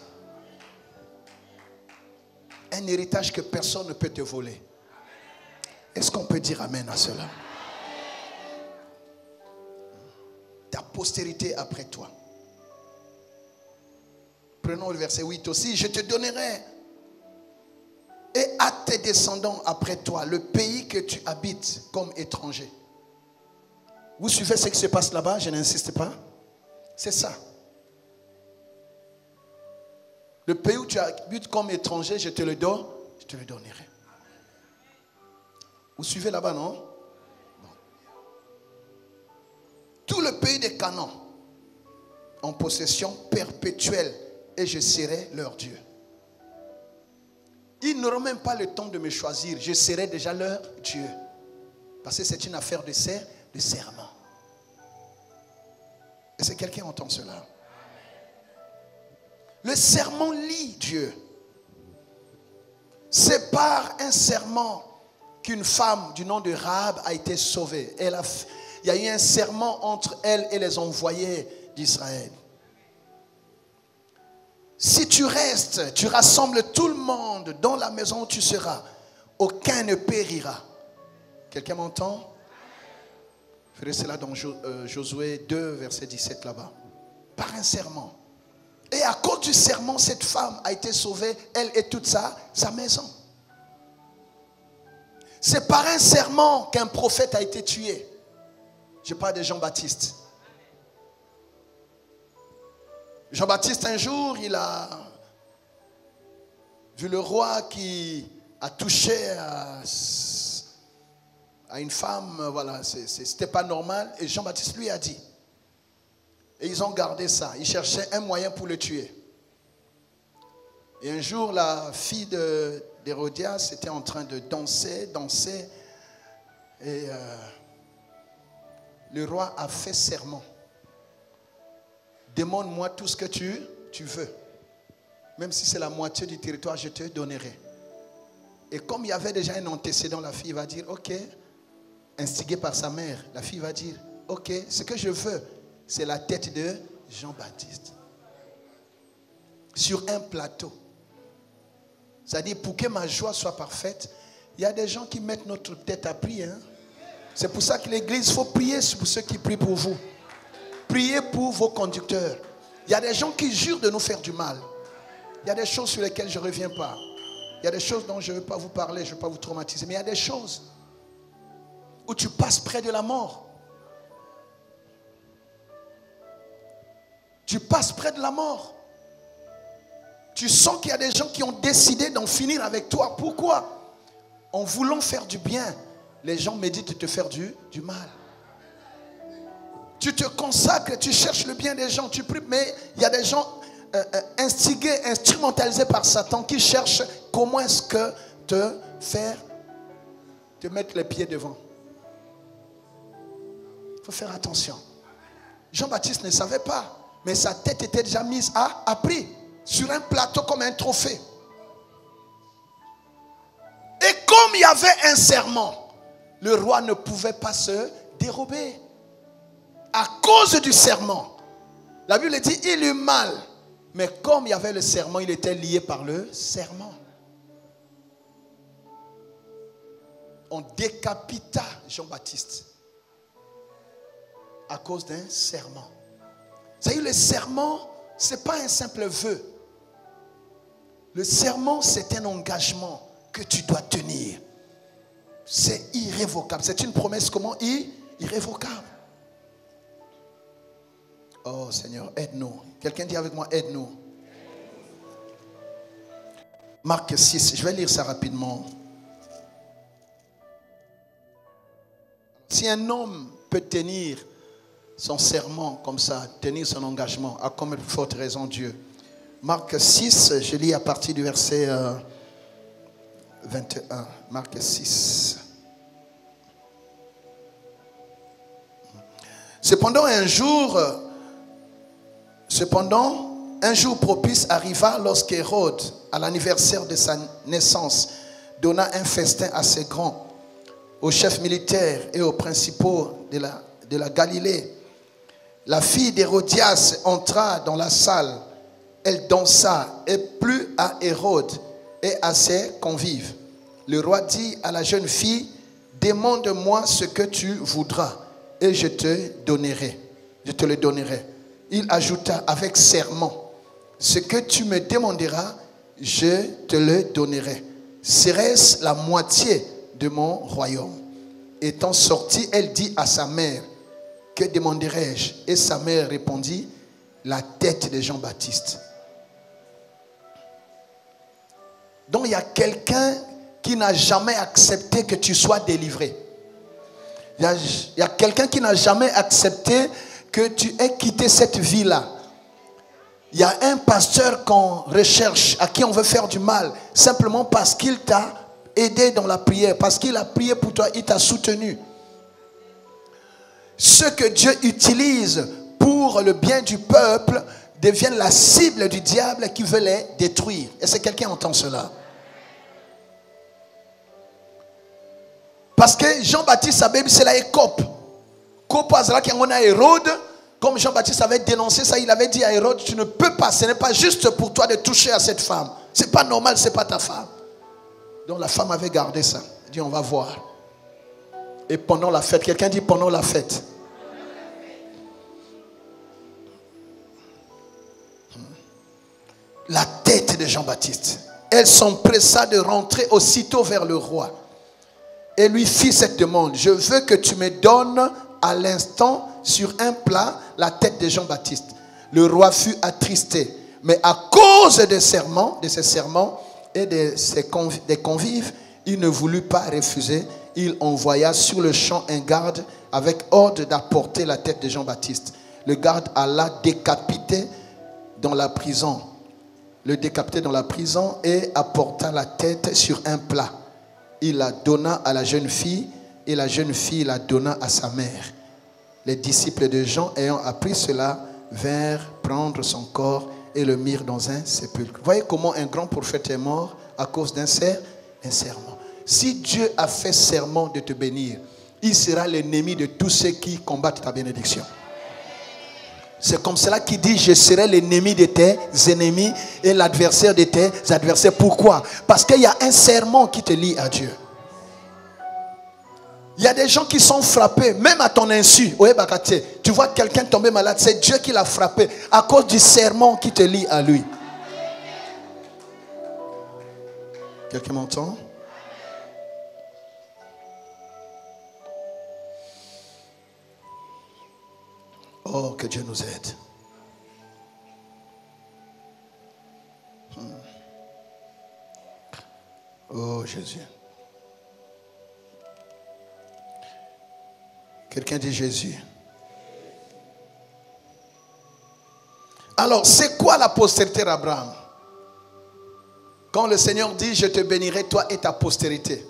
Speaker 2: Un héritage que personne ne peut te voler. Est-ce qu'on peut dire amen à cela? Ta postérité après toi. Prenons le verset 8 aussi. Je te donnerai et à tes descendants après toi le pays que tu habites comme étranger. Vous suivez ce qui se passe là-bas? Je n'insiste pas. C'est ça. Le pays où tu habites comme étranger, je te le donnerai. Vous suivez là-bas, non? Bon. Tout le pays de Canaan en possession perpétuelle et je serai leur Dieu. Ils n'auront même pas le temps de me choisir. Je serai déjà leur Dieu. Parce que c'est une affaire de serment. Est-ce que quelqu'un entend cela? Le serment lie Dieu. C'est par un serment qu'une femme du nom de Rahab a été sauvée. Il y a eu un serment entre elle et les envoyés d'Israël. Si tu restes, tu rassembles tout le monde dans la maison où tu seras, aucun ne périra. Quelqu'un m'entend? Ferez cela dans Josué 2, verset 17 là-bas. Par un serment. Et à cause du serment, cette femme a été sauvée, elle et toute sa maison. C'est par un serment qu'un prophète a été tué. Je parle de Jean-Baptiste. Jean-Baptiste, un jour, il a vu le roi qui a touché à une femme. Voilà, c'était pas normal. Et Jean-Baptiste lui a dit. Et ils ont gardé ça. Ils cherchaient un moyen pour le tuer. Et un jour, la fille d'Hérodias était en train de danser. Et le roi a fait serment. Demande-moi tout ce que tu veux. Même si c'est la moitié du territoire, je te donnerai. Et comme il y avait déjà un antécédent, la fille va dire, ok, instigée par sa mère, la fille va dire, ok, ce que je veux, c'est la tête de Jean-Baptiste. Sur un plateau. C'est-à-dire, pour que ma joie soit parfaite, il y a des gens qui mettent notre tête à prix. Hein? C'est pour ça que l'église, il faut prier pour ceux qui prient pour vous. Priez pour vos conducteurs. Il y a des gens qui jurent de nous faire du mal. Il y a des choses sur lesquelles je ne reviens pas. Il y a des choses dont je ne veux pas vous parler, je ne veux pas vous traumatiser. Mais il y a des choses où tu passes près de la mort. Tu passes près de la mort. Tu sens qu'il y a des gens qui ont décidé d'en finir avec toi. Pourquoi? En voulant faire du bien, les gens méditent de te faire du mal. Tu te consacres, tu cherches le bien des gens, tu pries, mais il y a des gens instigés, instrumentalisés par Satan qui cherchent comment est-ce que te mettre les pieds devant. Il faut faire attention. Jean-Baptiste ne savait pas, mais sa tête était déjà mise à prix, sur un plateau comme un trophée. Et comme il y avait un serment, le roi ne pouvait pas se dérober. À cause du serment. La Bible dit, il eut mal. Mais comme il y avait le serment, il était lié par le serment. On décapita Jean-Baptiste à cause d'un serment. Vous savez, le serment, ce n'est pas un simple vœu. Le serment, c'est un engagement que tu dois tenir. C'est irrévocable. C'est une promesse comment? Irrévocable. Oh Seigneur, aide-nous. Quelqu'un dit avec moi, aide-nous. Marc 6, je vais lire ça rapidement. Si un homme peut tenir son serment comme ça, tenir son engagement, à comme de forte raison Dieu. Marc 6, je lis à partir du verset 21. Marc 6. Cependant, un jour propice arriva lorsqu'Hérode, à l'anniversaire de sa naissance, donna un festin assez grand aux chefs militaires et aux principaux de la Galilée. La fille d'Hérodias entra dans la salle. Elle dansa et plut à Hérode et à ses convives. Le roi dit à la jeune fille, demande-moi ce que tu voudras et je te le donnerai. Il ajouta avec serment, ce que tu me demanderas, je te le donnerai. Serait-ce la moitié de mon royaume? Étant sortie, elle dit à sa mère, que demanderai-je? Et sa mère répondit, la tête de Jean-Baptiste. Donc il y a quelqu'un qui n'a jamais accepté que tu sois délivré. Il y a quelqu'un qui n'a jamais accepté que tu aies quitté cette vie-là. Il y a un pasteur qu'on recherche, à qui on veut faire du mal, simplement parce qu'il t'a aidé dans la prière, parce qu'il a prié pour toi, il t'a soutenu. Ceux que Dieu utilise pour le bien du peuple deviennent la cible du diable qui veut les détruire. Est-ce que quelqu'un entend cela? Parce que Jean-Baptiste, sa Bible, c'est la écope. Hérode, comme Jean-Baptiste avait dénoncé ça, il avait dit à Hérode, tu ne peux pas, ce n'est pas juste pour toi de toucher à cette femme. Ce n'est pas normal, ce n'est pas ta femme. Donc la femme avait gardé ça. Elle dit, on va voir. Et pendant la fête, quelqu'un dit pendant la fête. la tête de Jean-Baptiste. Elle s'empressa de rentrer aussitôt vers le roi et lui fit cette demande. Je veux que tu me donnes à l'instant sur un plat la tête de Jean-Baptiste. Le roi fut attristé, mais à cause de ses serments et des convives, il ne voulut pas refuser. Il envoya sur le champ un garde avec ordre d'apporter la tête de Jean-Baptiste. Le garde alla décapiter dans la prison. Le décapiter dans la prison et apporta la tête sur un plat. Il la donna à la jeune fille et la jeune fille la donna à sa mère. Les disciples de Jean, ayant appris cela, vinrent prendre son corps et le mirent dans un sépulcre. Voyez comment un grand prophète est mort à cause d'un serment. Si Dieu a fait serment de te bénir, il sera l'ennemi de tous ceux qui combattent ta bénédiction. C'est comme cela qu'il dit, je serai l'ennemi de tes ennemis et l'adversaire de tes adversaires. Pourquoi? Parce qu'il y a un serment qui te lie à Dieu. Il y a des gens qui sont frappés, même à ton insu. Tu vois quelqu'un tomber malade, c'est Dieu qui l'a frappé à cause du serment qui te lie à lui. Quelqu'un m'entend? Oh, que Dieu nous aide. Oh, Jésus. Quelqu'un dit Jésus. Alors, c'est quoi la postérité d'Abraham? Quand le Seigneur dit, je te bénirai toi et ta postérité,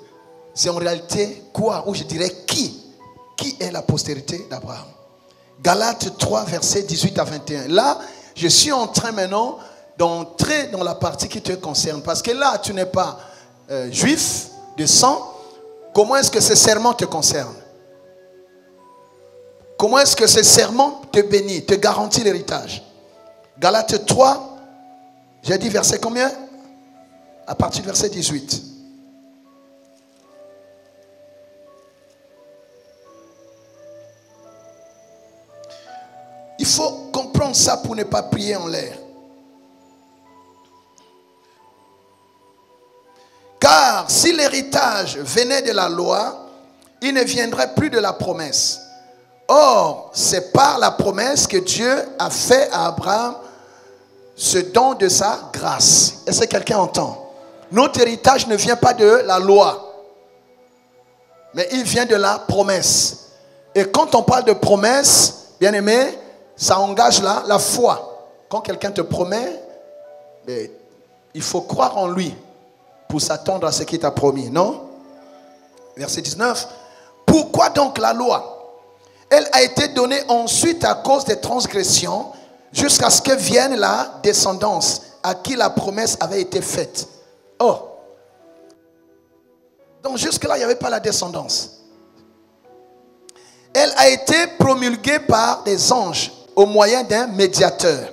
Speaker 2: c'est en réalité quoi? Ou je dirais qui? Qui est la postérité d'Abraham? Galates 3, versets 18 à 21. Là, je suis en train maintenant d'entrer dans la partie qui te concerne. Parce que là, tu n'es pas juif de sang. Comment est-ce que ce serment te concerne? Comment est-ce que ce serment te bénit, te garantit l'héritage? Galates 3, j'ai dit verset combien? À partir du verset 18. Il faut comprendre ça pour ne pas prier en l'air. Car si l'héritage venait de la loi, il ne viendrait plus de la promesse. Or, c'est par la promesse que Dieu a fait à Abraham ce don de sa grâce. Est-ce que quelqu'un entend? Notre héritage ne vient pas de la loi, mais il vient de la promesse. Et quand on parle de promesse, bien aimé, ça engage la foi. Quand quelqu'un te promet, il faut croire en lui pour s'attendre à ce qu'il t'a promis, non? Verset 19. Pourquoi donc la loi? Elle a été donnée ensuite à cause des transgressions, jusqu'à ce que vienne la descendance à qui la promesse avait été faite. Oh. Donc jusque-là, il n'y avait pas la descendance. Elle a été promulguée par des anges au moyen d'un médiateur.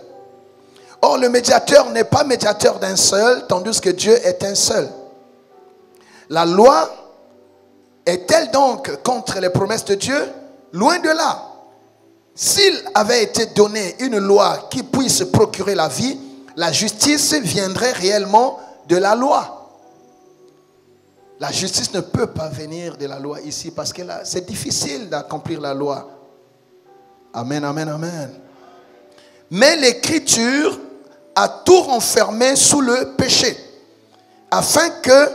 Speaker 2: Or, le médiateur n'est pas médiateur d'un seul, tandis que Dieu est un seul. La loi est-elle donc contre les promesses de Dieu? Loin de là. S'il avait été donné une loi qui puisse procurer la vie, la justice viendrait réellement de la loi. La justice ne peut pas venir de la loi ici parce que là, c'est difficile d'accomplir la loi. Amen, amen, amen. Mais l'Écriture a tout renfermé sous le péché, afin que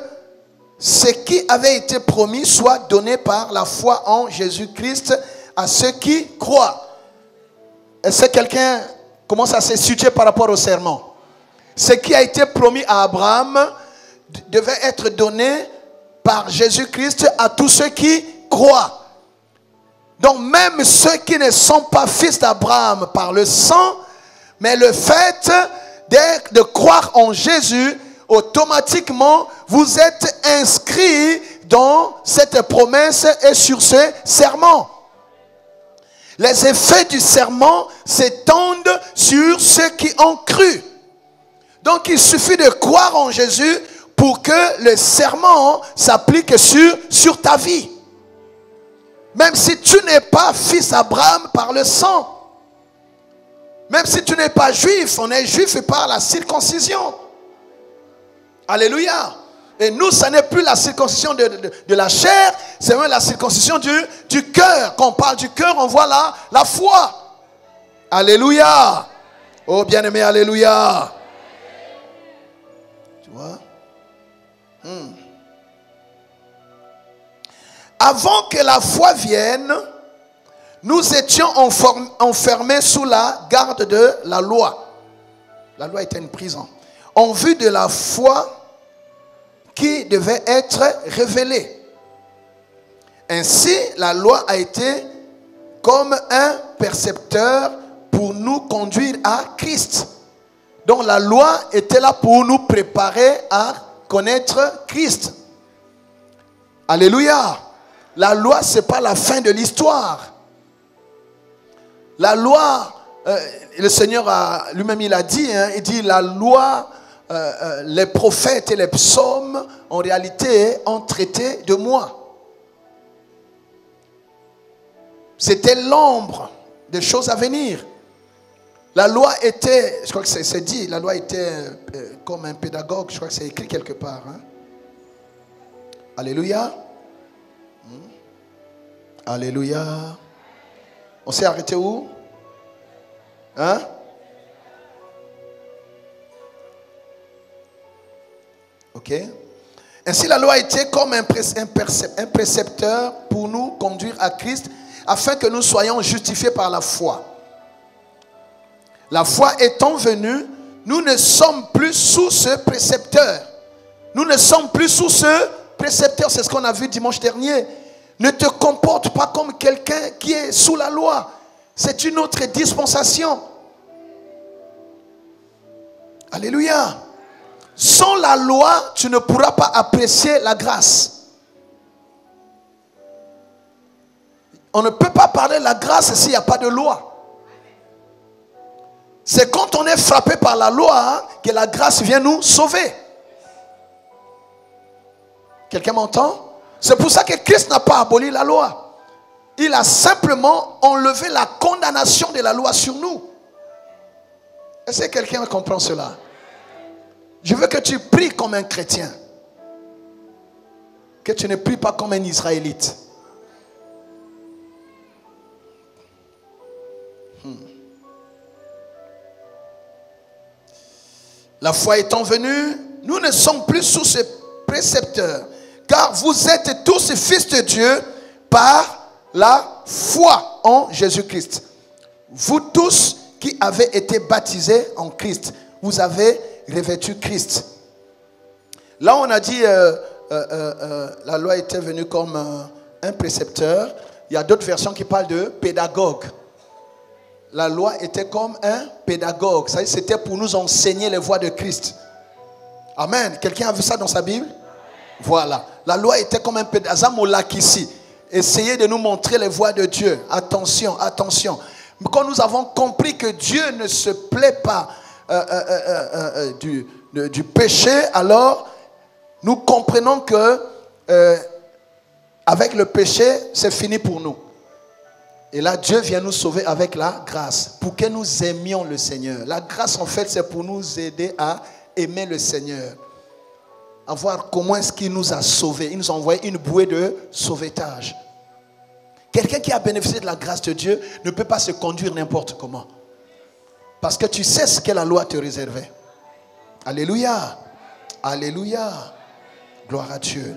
Speaker 2: ce qui avait été promis soit donné par la foi en Jésus-Christ à ceux qui croient. Est-ce que quelqu'un commence à se situer par rapport au serment? Ce qui a été promis à Abraham devait être donné par Jésus-Christ à tous ceux qui croient. Donc même ceux qui ne sont pas fils d'Abraham par le sang, mais le fait de croire en Jésus, automatiquement vous êtes inscrits dans cette promesse et sur ce serment. Les effets du serment s'étendent sur ceux qui ont cru. Donc il suffit de croire en Jésus pour que le serment s'applique sur ta vie. Même si tu n'es pas fils d'Abraham par le sang. Même si tu n'es pas juif, on est juif par la circoncision. Alléluia. Et nous, ce n'est plus la circoncision de la chair, c'est même la circoncision du cœur. Quand on parle du cœur, on voit là la foi. Alléluia. Oh bien-aimé, alléluia. Tu vois? Avant que la foi vienne, nous étions enfermés sous la garde de la loi. La loi était une prison. En vue de la foi qui devait être révélée. Ainsi, la loi a été comme un percepteur pour nous conduire à Christ. Donc la loi était là pour nous préparer à connaître Christ. Alléluia. La loi, ce n'est pas la fin de l'histoire. La loi, le Seigneur lui-même il a dit, il dit la loi, les prophètes et les psaumes, en réalité, ont traité de moi. C'était l'ombre des choses à venir. La loi était, je crois que c'est dit, la loi était comme un pédagogue, je crois que c'est écrit quelque part. Hein? Alléluia. Alléluia. On s'est arrêté où? Hein? Ok. Ainsi la loi était comme un précepteur pour nous conduire à Christ, afin que nous soyons justifiés par la foi. La foi étant venue, nous ne sommes plus sous ce précepteur. Nous ne sommes plus sous ce précepteur. C'est ce qu'on a vu dimanche dernier. Ne te comporte pas comme quelqu'un qui est sous la loi. C'est une autre dispensation. Alléluia. Sans la loi, tu ne pourras pas apprécier la grâce. On ne peut pas parler de la grâce s'il n'y a pas de loi. C'est quand on est frappé par la loi que la grâce vient nous sauver. Quelqu'un m'entend? C'est pour ça que Christ n'a pas aboli la loi. Il a simplement enlevé la condamnation de la loi sur nous. Est-ce que quelqu'un comprend cela? Je veux que tu pries comme un chrétien. Que tu ne pries pas comme un Israélite. La foi étant venue, nous ne sommes plus sous ce précepteur. Car vous êtes tous fils de Dieu par la foi en Jésus-Christ. Vous tous qui avez été baptisés en Christ, vous avez revêtu Christ. Là on a dit la loi était venue comme un précepteur. Il y a d'autres versions qui parlent de pédagogue. La loi était comme un pédagogue. C'était pour nous enseigner les voies de Christ. Amen. Quelqu'un a vu ça dans sa Bible? Voilà. La loi était comme un pédagogue ici. Essayez de nous montrer les voies de Dieu. Attention, attention. Quand nous avons compris que Dieu ne se plaît pas du péché, alors nous comprenons que avec le péché, c'est fini pour nous. Et là, Dieu vient nous sauver avec la grâce, pour que nous aimions le Seigneur. La grâce, en fait, c'est pour nous aider à aimer le Seigneur. À voir comment est-ce qu'il nous a sauvés. Il nous a envoyé une bouée de sauvetage. Quelqu'un qui a bénéficié de la grâce de Dieu ne peut pas se conduire n'importe comment. Parce que tu sais ce que la loi te réservait. Alléluia. Alléluia. Gloire à Dieu.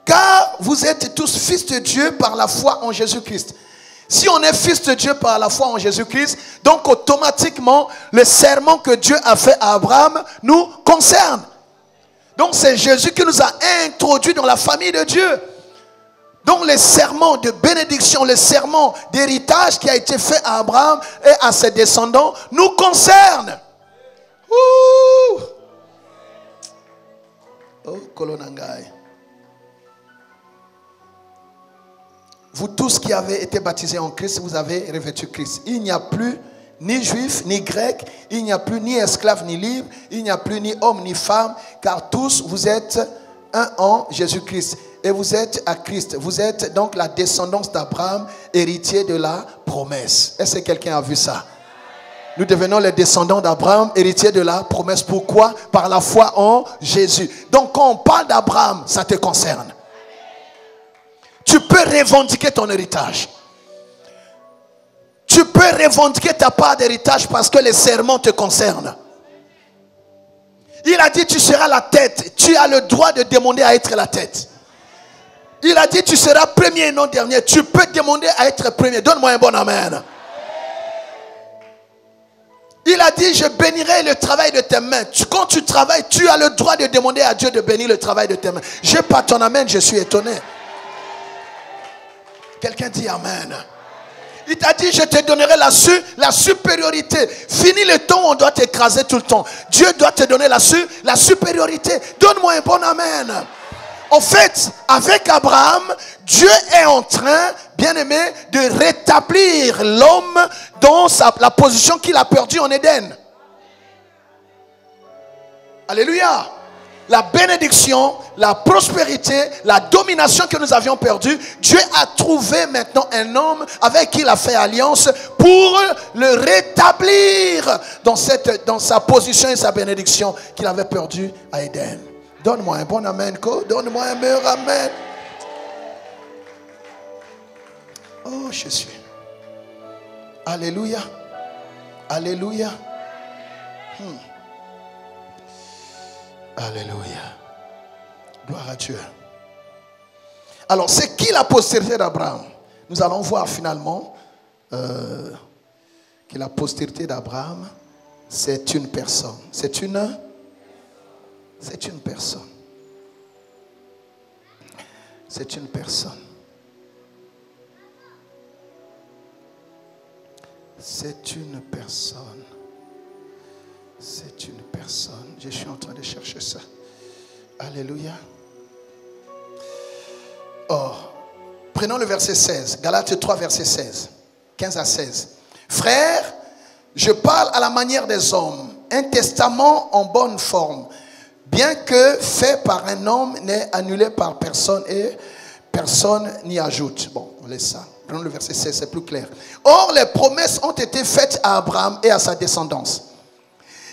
Speaker 2: Car vous êtes tous fils de Dieu par la foi en Jésus-Christ. Si on est fils de Dieu par la foi en Jésus-Christ, donc automatiquement, le serment que Dieu a fait à Abraham nous concerne. Donc c'est Jésus qui nous a introduits dans la famille de Dieu. Donc les serments de bénédiction, les serments d'héritage qui a été fait à Abraham et à ses descendants nous concernent. Ouh. Oh, Kolonangai. Vous tous qui avez été baptisés en Christ, vous avez revêtu Christ. Il n'y a plus ni juif, ni grec, il n'y a plus ni esclave, ni libre, il n'y a plus ni homme, ni femme, car tous vous êtes un en Jésus-Christ. et vous êtes à Christ. Vous êtes donc la descendance d'Abraham, héritier de la promesse. Est-ce que quelqu'un a vu ça? Nous devenons les descendants d'Abraham, héritiers de la promesse. Pourquoi? Par la foi en Jésus. Donc quand on parle d'Abraham, ça te concerne. Tu peux revendiquer ton héritage. Tu peux revendiquer ta part d'héritage parce que les serments te concernent. Il a dit tu seras la tête. Tu as le droit de demander à être la tête. Il a dit tu seras premier et non dernier. Tu peux demander à être premier. Donne-moi un bon amen. Il a dit je bénirai le travail de tes mains. Quand tu travailles, tu as le droit de demander à Dieu de bénir le travail de tes mains. Je pas ton amen, je suis étonné. Quelqu'un dit amen. Il t'a dit je te donnerai la supériorité. Fini le temps où on doit t'écraser tout le temps. Dieu doit te donner la supériorité. Donne-moi un bon amen. En fait, avec Abraham, Dieu est en train, bien aimé, de rétablir l'homme dans la position qu'il a perdue en Éden. Alléluia. La bénédiction, la prospérité, la domination que nous avions perdue, Dieu a trouvé maintenant un homme avec qui il a fait alliance pour le rétablir dans sa position et sa bénédiction qu'il avait perdue à Éden. Donne-moi un bon amen, donne-moi un meilleur amen. Oh Jésus. Alléluia. Alléluia. Alléluia. Gloire à Dieu. Alors, c'est qui la postérité d'Abraham? Nous allons voir finalement que la postérité d'Abraham, c'est une personne. C'est une personne. C'est une personne. C'est une personne. C'est une personne. Je suis en train de chercher ça. Alléluia. Oh. Prenons le verset 16. Galates 3, verset 16. 15 à 16. Frères, je parle à la manière des hommes. Un testament en bonne forme. Bien que fait par un homme, n'est annulé par personne et personne n'y ajoute. Bon, on laisse ça. Prenons le verset 16, c'est plus clair. Or, les promesses ont été faites à Abraham et à sa descendance.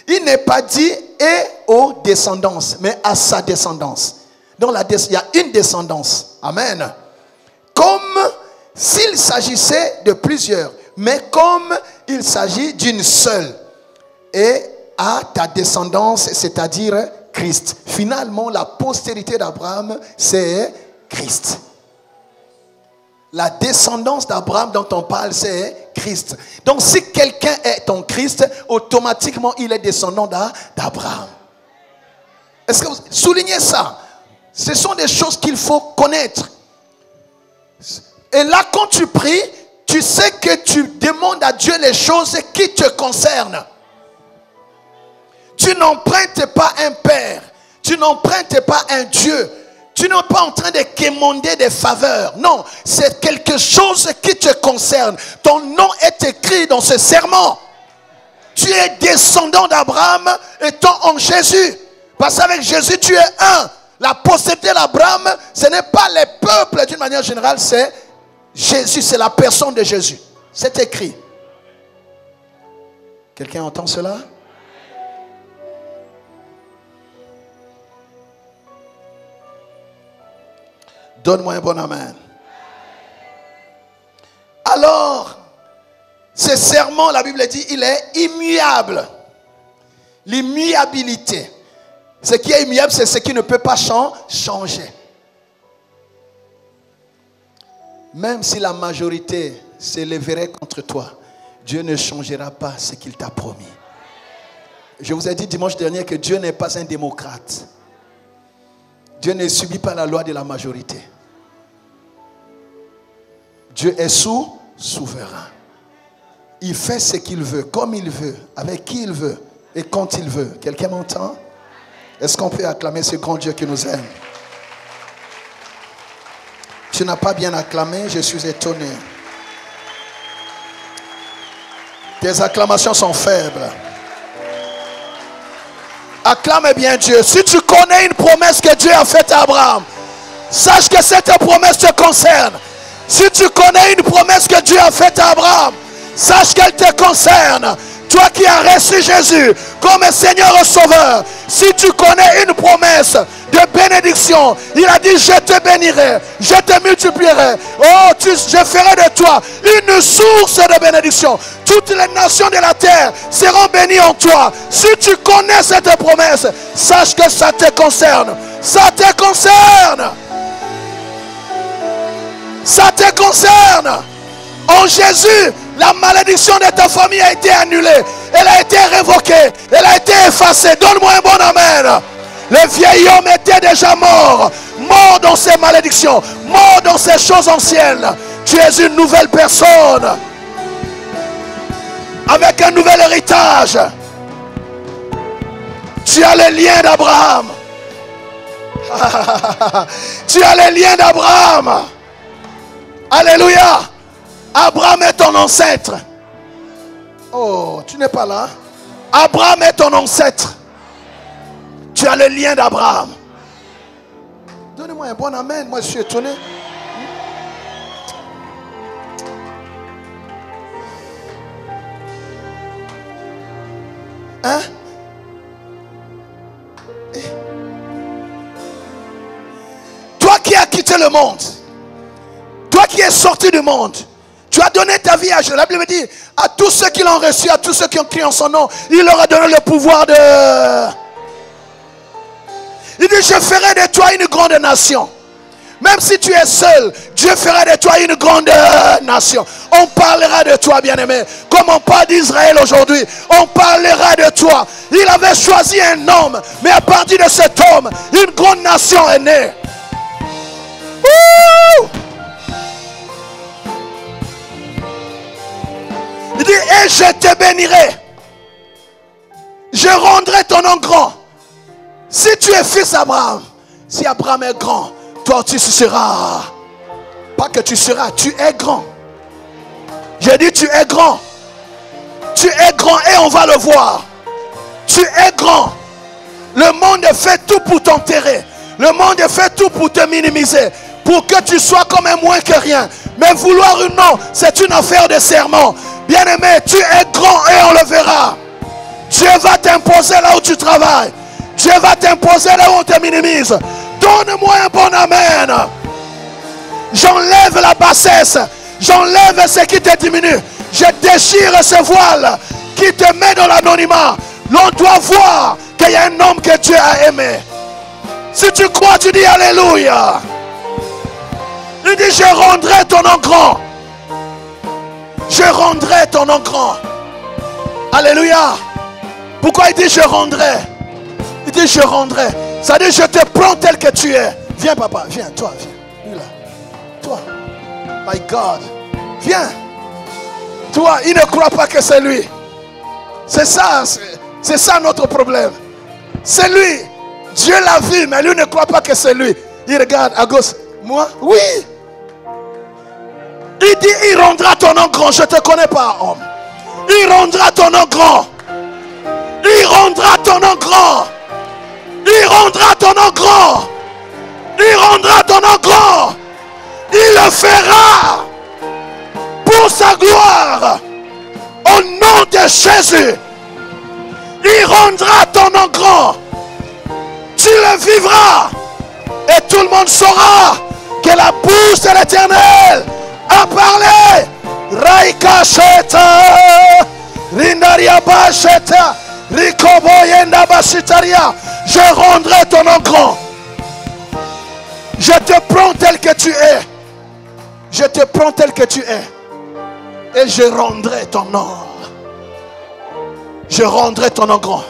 Speaker 2: Il n'est pas dit et aux descendances, mais à sa descendance. Donc il y a une descendance. Amen. Comme s'il s'agissait de plusieurs, mais comme il s'agit d'une seule. Et à ta descendance, c'est-à-dire Christ. Finalement, la postérité d'Abraham, c'est Christ. La descendance d'Abraham dont on parle, c'est Christ. Donc, si quelqu'un est en Christ, automatiquement, il est descendant d'Abraham. Est-ce que vous soulignez ça? Ce sont des choses qu'il faut connaître. Et là, quand tu pries, tu sais que tu demandes à Dieu les choses qui te concernent. Tu n'empruntes pas un père. Tu n'empruntes pas un Dieu. Tu n'es pas en train de quémander des faveurs. Non, c'est quelque chose qui te concerne. Ton nom est écrit dans ce serment. Tu es descendant d'Abraham étant en Jésus. Parce qu'avec Jésus, tu es un. La postérité d'Abraham, ce n'est pas les peuples d'une manière générale, c'est Jésus, c'est la personne de Jésus. C'est écrit. Quelqu'un entend cela? Donne-moi un bon amen. Alors, ce serment, la Bible dit, il est immuable. L'immuabilité. Ce qui est immuable, c'est ce qui ne peut pas changer. Même si la majorité s'élèverait contre toi, Dieu ne changera pas ce qu'il t'a promis. Je vous ai dit dimanche dernier que Dieu n'est pas un démocrate. Dieu ne subit pas la loi de la majorité. Dieu est souverain. Il fait ce qu'il veut, comme il veut, avec qui il veut et quand il veut. Quelqu'un m'entend? Est-ce qu'on peut acclamer ce grand Dieu qui nous aime? Tu n'as pas bien acclamé, je suis étonné. Tes acclamations sont faibles. Acclame bien Dieu. Si tu connais une promesse que Dieu a faite à Abraham, sache que cette promesse te concerne. Si tu connais une promesse que Dieu a faite à Abraham, sache qu'elle te concerne. Toi qui as reçu Jésus comme Seigneur et Sauveur, si tu connais une promesse de bénédiction, il a dit: je te bénirai, je te multiplierai. Oh, je ferai de toi une source de bénédiction. Toutes les nations de la terre seront bénies en toi. Si tu connais cette promesse, sache que ça te concerne. Ça te concerne. Ça te concerne. En Jésus, la malédiction de ta famille a été annulée. Elle a été révoquée. Elle a été effacée. Donne-moi un bon amen. Le vieil homme était déjà mort. Mort dans ses malédictions. Mort dans ses choses anciennes. Tu es une nouvelle personne. Avec un nouvel héritage. Tu as les liens d'Abraham. Tu as les liens d'Abraham. Alléluia. Abraham est ton ancêtre. Oh, tu n'es pas là. Abraham est ton ancêtre. Tu as le lien d'Abraham. Donnez-moi un bon amen. Moi, je suis étonné. Hein? Toi qui as quitté le monde, toi qui es sorti du monde, tu as donné ta vie à Jésus. La Bible dit, à tous ceux qui l'ont reçu, à tous ceux qui ont crié en son nom, il leur a donné le pouvoir de... Il dit, je ferai de toi une grande nation. Même si tu es seul, Dieu fera de toi une grande nation. On parlera de toi, bien-aimé. Comme on parle d'Israël aujourd'hui, on parlera de toi. Il avait choisi un homme, mais à partir de cet homme, une grande nation est née. Ouh! Il dit, et je te bénirai. Je rendrai ton nom grand. Si tu es fils d'Abraham, si Abraham est grand, toi tu seras. Pas que tu seras, tu es grand. J'ai dit tu es grand. Tu es grand et on va le voir. Tu es grand. Le monde fait tout pour t'enterrer. Le monde fait tout pour te minimiser. Pour que tu sois comme un moins que rien. Mais vouloir ou non, c'est une affaire de serment. Bien-aimé, tu es grand et on le verra. Dieu va t'imposer là où tu travailles. Dieu va t'imposer là où on te minimise. Donne-moi un bon amen. J'enlève la bassesse. J'enlève ce qui te diminue. Je déchire ce voile qui te met dans l'anonymat. L'on doit voir qu'il y a un homme que Dieu a aimé. Si tu crois, tu dis Alléluia. Il dit, je rendrai ton nom grand. Je rendrai ton nom grand. Alléluia. Pourquoi il dit je rendrai? Il dit je rendrai. Ça dit je te prends tel que tu es. Viens papa, viens, toi, viens. Lui là. Toi. My God. Viens. Toi, il ne croit pas que c'est lui. C'est ça notre problème. C'est lui. Dieu l'a vu, mais lui ne croit pas que c'est lui. Il regarde à gauche. Moi? Oui. Il dit, il rendra ton nom grand. Je ne te connais pas, homme. Il rendra ton nom grand. Il rendra ton nom grand. Il rendra ton nom grand. Il rendra ton nom grand. Il le fera pour sa gloire. Au nom de Jésus. Il rendra ton nom grand. Tu le vivras. Et tout le monde saura que la bouche de l'Éternel a parlé. Raika Sheta, Rindaria Basheta, Rikoboyenda Bashitaria. Je rendrai ton nom grand. Je te prends tel que tu es. Je te prends tel que tu es. Et je rendrai ton nom. Je rendrai ton nom grand.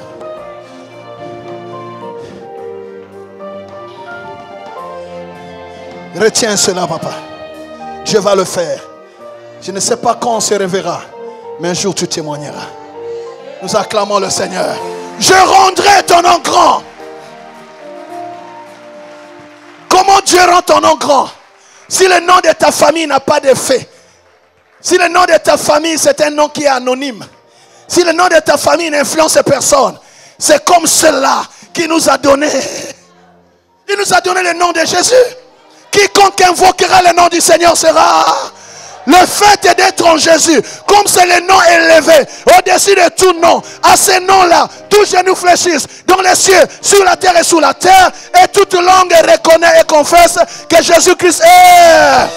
Speaker 2: Retiens cela, papa. Je vais le faire. Je ne sais pas quand on se reverra, mais un jour tu témoigneras. Nous acclamons le Seigneur. Je rendrai ton nom grand. Comment Dieu rend ton nom grand? Si le nom de ta famille n'a pas d'effet, si le nom de ta famille c'est un nom qui est anonyme, si le nom de ta famille n'influence personne, c'est comme cela qui nous a donné. Il nous a donné le nom de Jésus. Quiconque invoquera le nom du Seigneur sera. Le fait est d'être en Jésus. Comme c'est le nom élevé, au-dessus de tout nom. À ce nom-là, tous genoux fléchissent dans les cieux, sur la terre et sous la terre. Et toute langue reconnaît et confesse que Jésus-Christ est.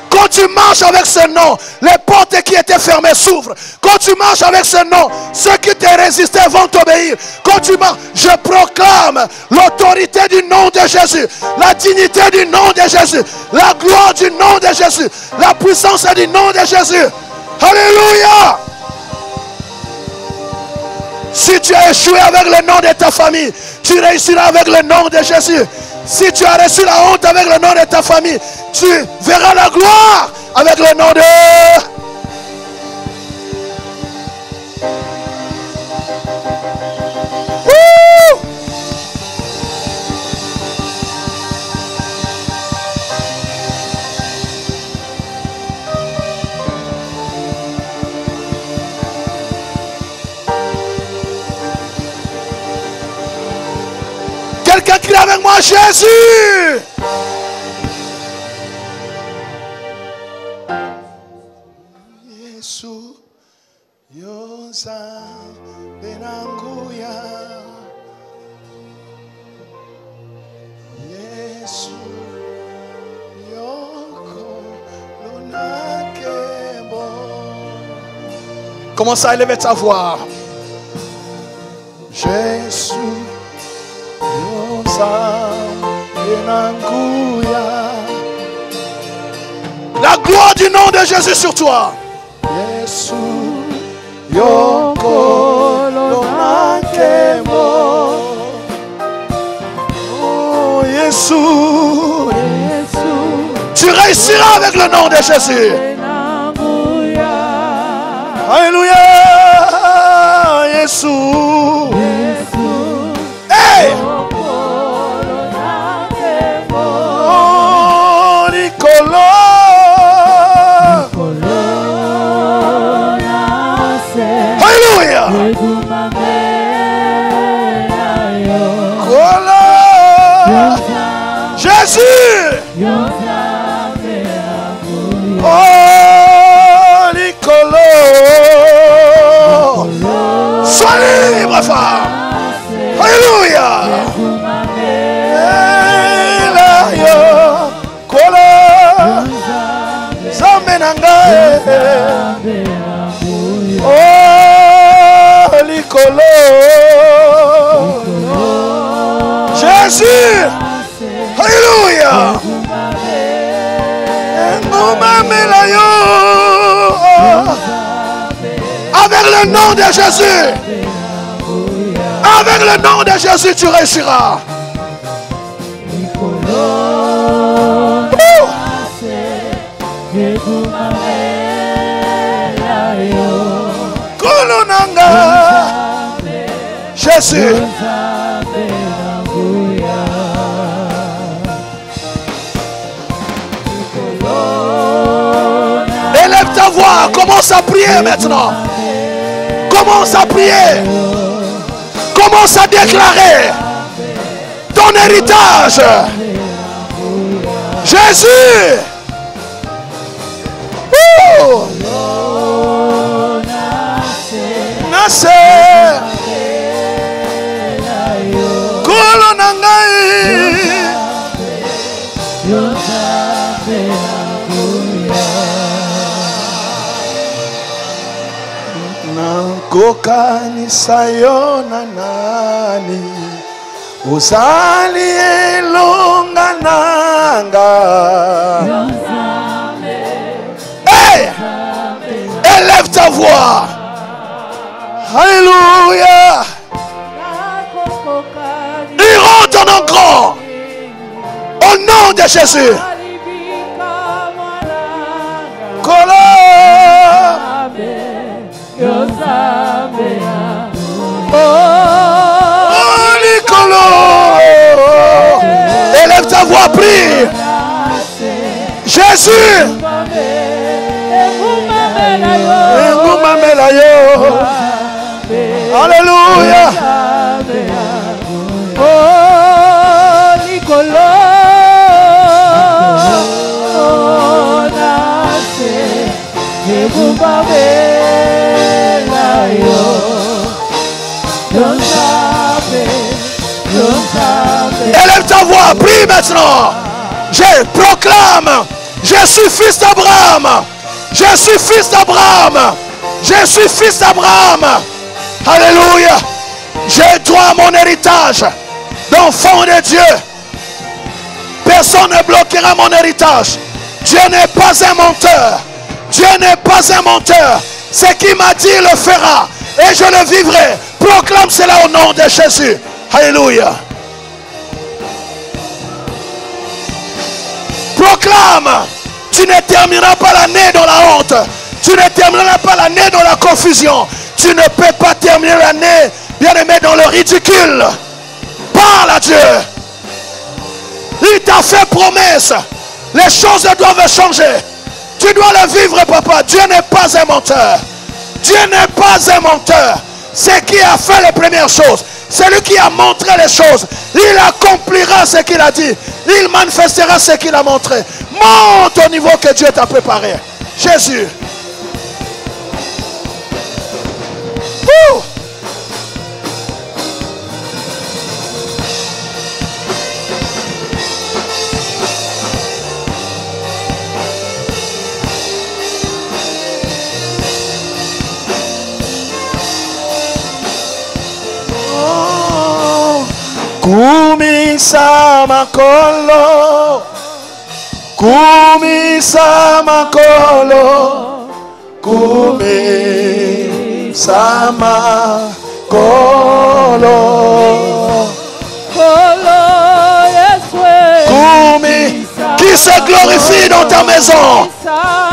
Speaker 2: Quand tu marches avec ce nom, les portes qui étaient fermées s'ouvrent. Quand tu marches avec ce nom, ceux qui te résistaient vont t'obéir. Quand tu marches, je proclame l'autorité du nom de Jésus, la dignité du nom de Jésus, la gloire du nom de Jésus, la puissance du nom de Jésus. Alléluia. Si tu as échoué avec le nom de ta famille, tu réussiras avec le nom de Jésus. Si tu as reçu la honte avec le nom de ta famille, tu verras la gloire avec le nom de... Quelqu'un crie avec moi, Jésus. Yesu, yoza benanguya. Yesu, yoko lonakebo. Commence à élever ta voix. Jésus. La gloire du nom de Jésus sur toi. Yesu, yoko lonakemo. Oh Yesu, tu réussiras avec le nom de Jésus. Alléluia. Yesu. Hey. Alléluia. Jésus. Oh, Nicolo. Sois libre, femme. Alléluia. Oh, Nicolo. Jésus. Alléluia. Avec le nom de Jésus. Avec le nom de Jésus, tu réussiras. Kolonanga Jésus. Élève ta voix, commence à prier maintenant. Commence à prier. Commence à déclarer ton héritage. Jésus. Nasser Kolonangai Nankokanisa yo na nani Uzali elonga nanga. Hey! Élève ta voix. Alléluia. Il rentre en grand. Au nom de Jésus. Élève ta voix, prie. Jésus. Alléluia.
Speaker 1: Oh, Nicolas.
Speaker 2: Élève ta voix, prie maintenant. Je proclame, je suis fils d'Abraham. Je suis fils d'Abraham. Je suis fils d'Abraham. Alléluia. J'ai droit à mon héritage d'enfant de Dieu. Personne ne bloquera mon héritage. Dieu n'est pas un menteur. Dieu n'est pas un menteur. Ce qu'il m'a dit, il le fera. Et je le vivrai. Proclame cela au nom de Jésus. Alléluia. Proclame. Tu ne termineras pas l'année dans la honte. Tu ne termineras pas l'année dans la confusion. Tu ne peux pas terminer l'année, bien-aimé, dans le ridicule. Parle à Dieu. Il t'a fait promesse. Les choses doivent changer. Tu dois le vivre, papa. Dieu n'est pas un menteur. Dieu n'est pas un menteur. C'est qui a fait les premières choses. C'est lui qui a montré les choses. Il accomplira ce qu'il a dit. Il manifestera ce qu'il a montré. Monte au niveau que Dieu t'a préparé. Jésus. Ouh. Kumisa makolo, kumisa makolo, kumisa makolo, kumi. Qui se glorifie dans ta maison,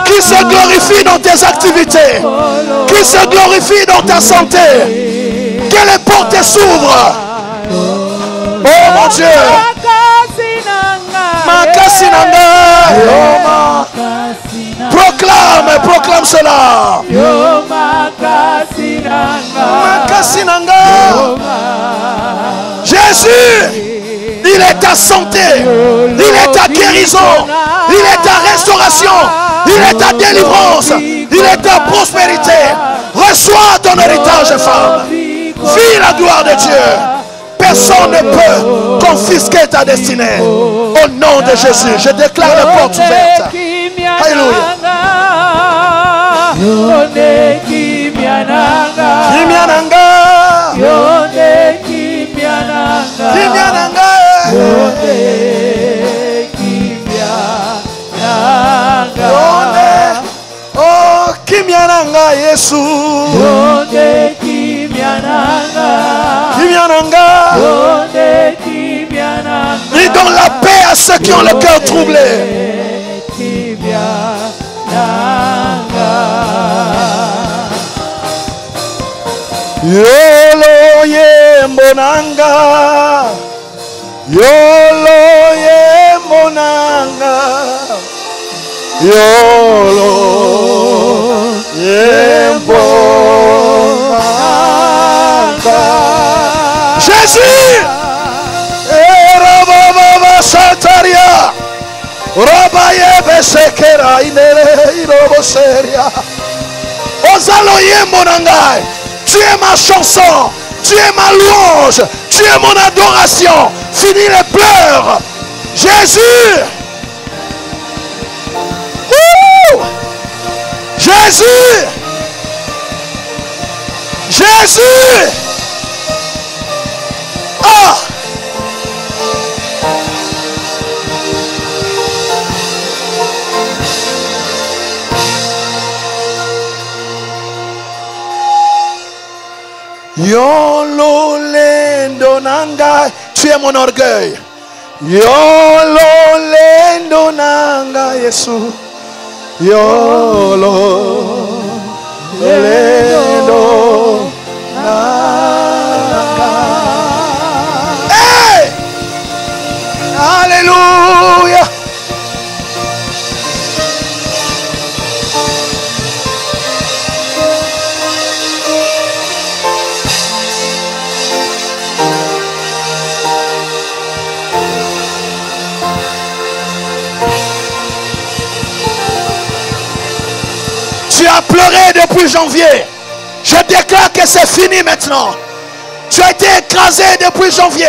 Speaker 2: qui se glorifie dans tes activités, qui se glorifie dans ta santé, que les portes s'ouvrent. Oh mon Dieu. Proclame cela. Jésus, il est ta santé, il est ta guérison, il est ta restauration, il est ta délivrance, il est ta prospérité. Reçois ton héritage, femme. Vis la gloire de Dieu. Personne ne peut confisquer ta destinée. Au nom de Jésus, je déclare les portes ouvertes. Alléluia. Oh, Kimiananga Yesu. Il donne la paix à ceux qui ont le cœur troublé. Yolo ye monanga, yolo ye monanga, yolo ye monanga. Jésus, Erababa Sataria, Rabaye Besekera, Inere Iroboseria, Ozaloye monangai. Tu es ma chanson, tu es ma louange, tu es mon adoration. Finis les pleurs. Jésus. Ouh. Jésus. Jésus. Ah. Yolo lendo nanga, tu es mon orgueil. Yolo lendo nanga, Yesu. Yolo lendo nanga. Hey! Alléluia. Tu as pleuré depuis janvier. Je déclare que c'est fini maintenant. Tu as été écrasé depuis janvier.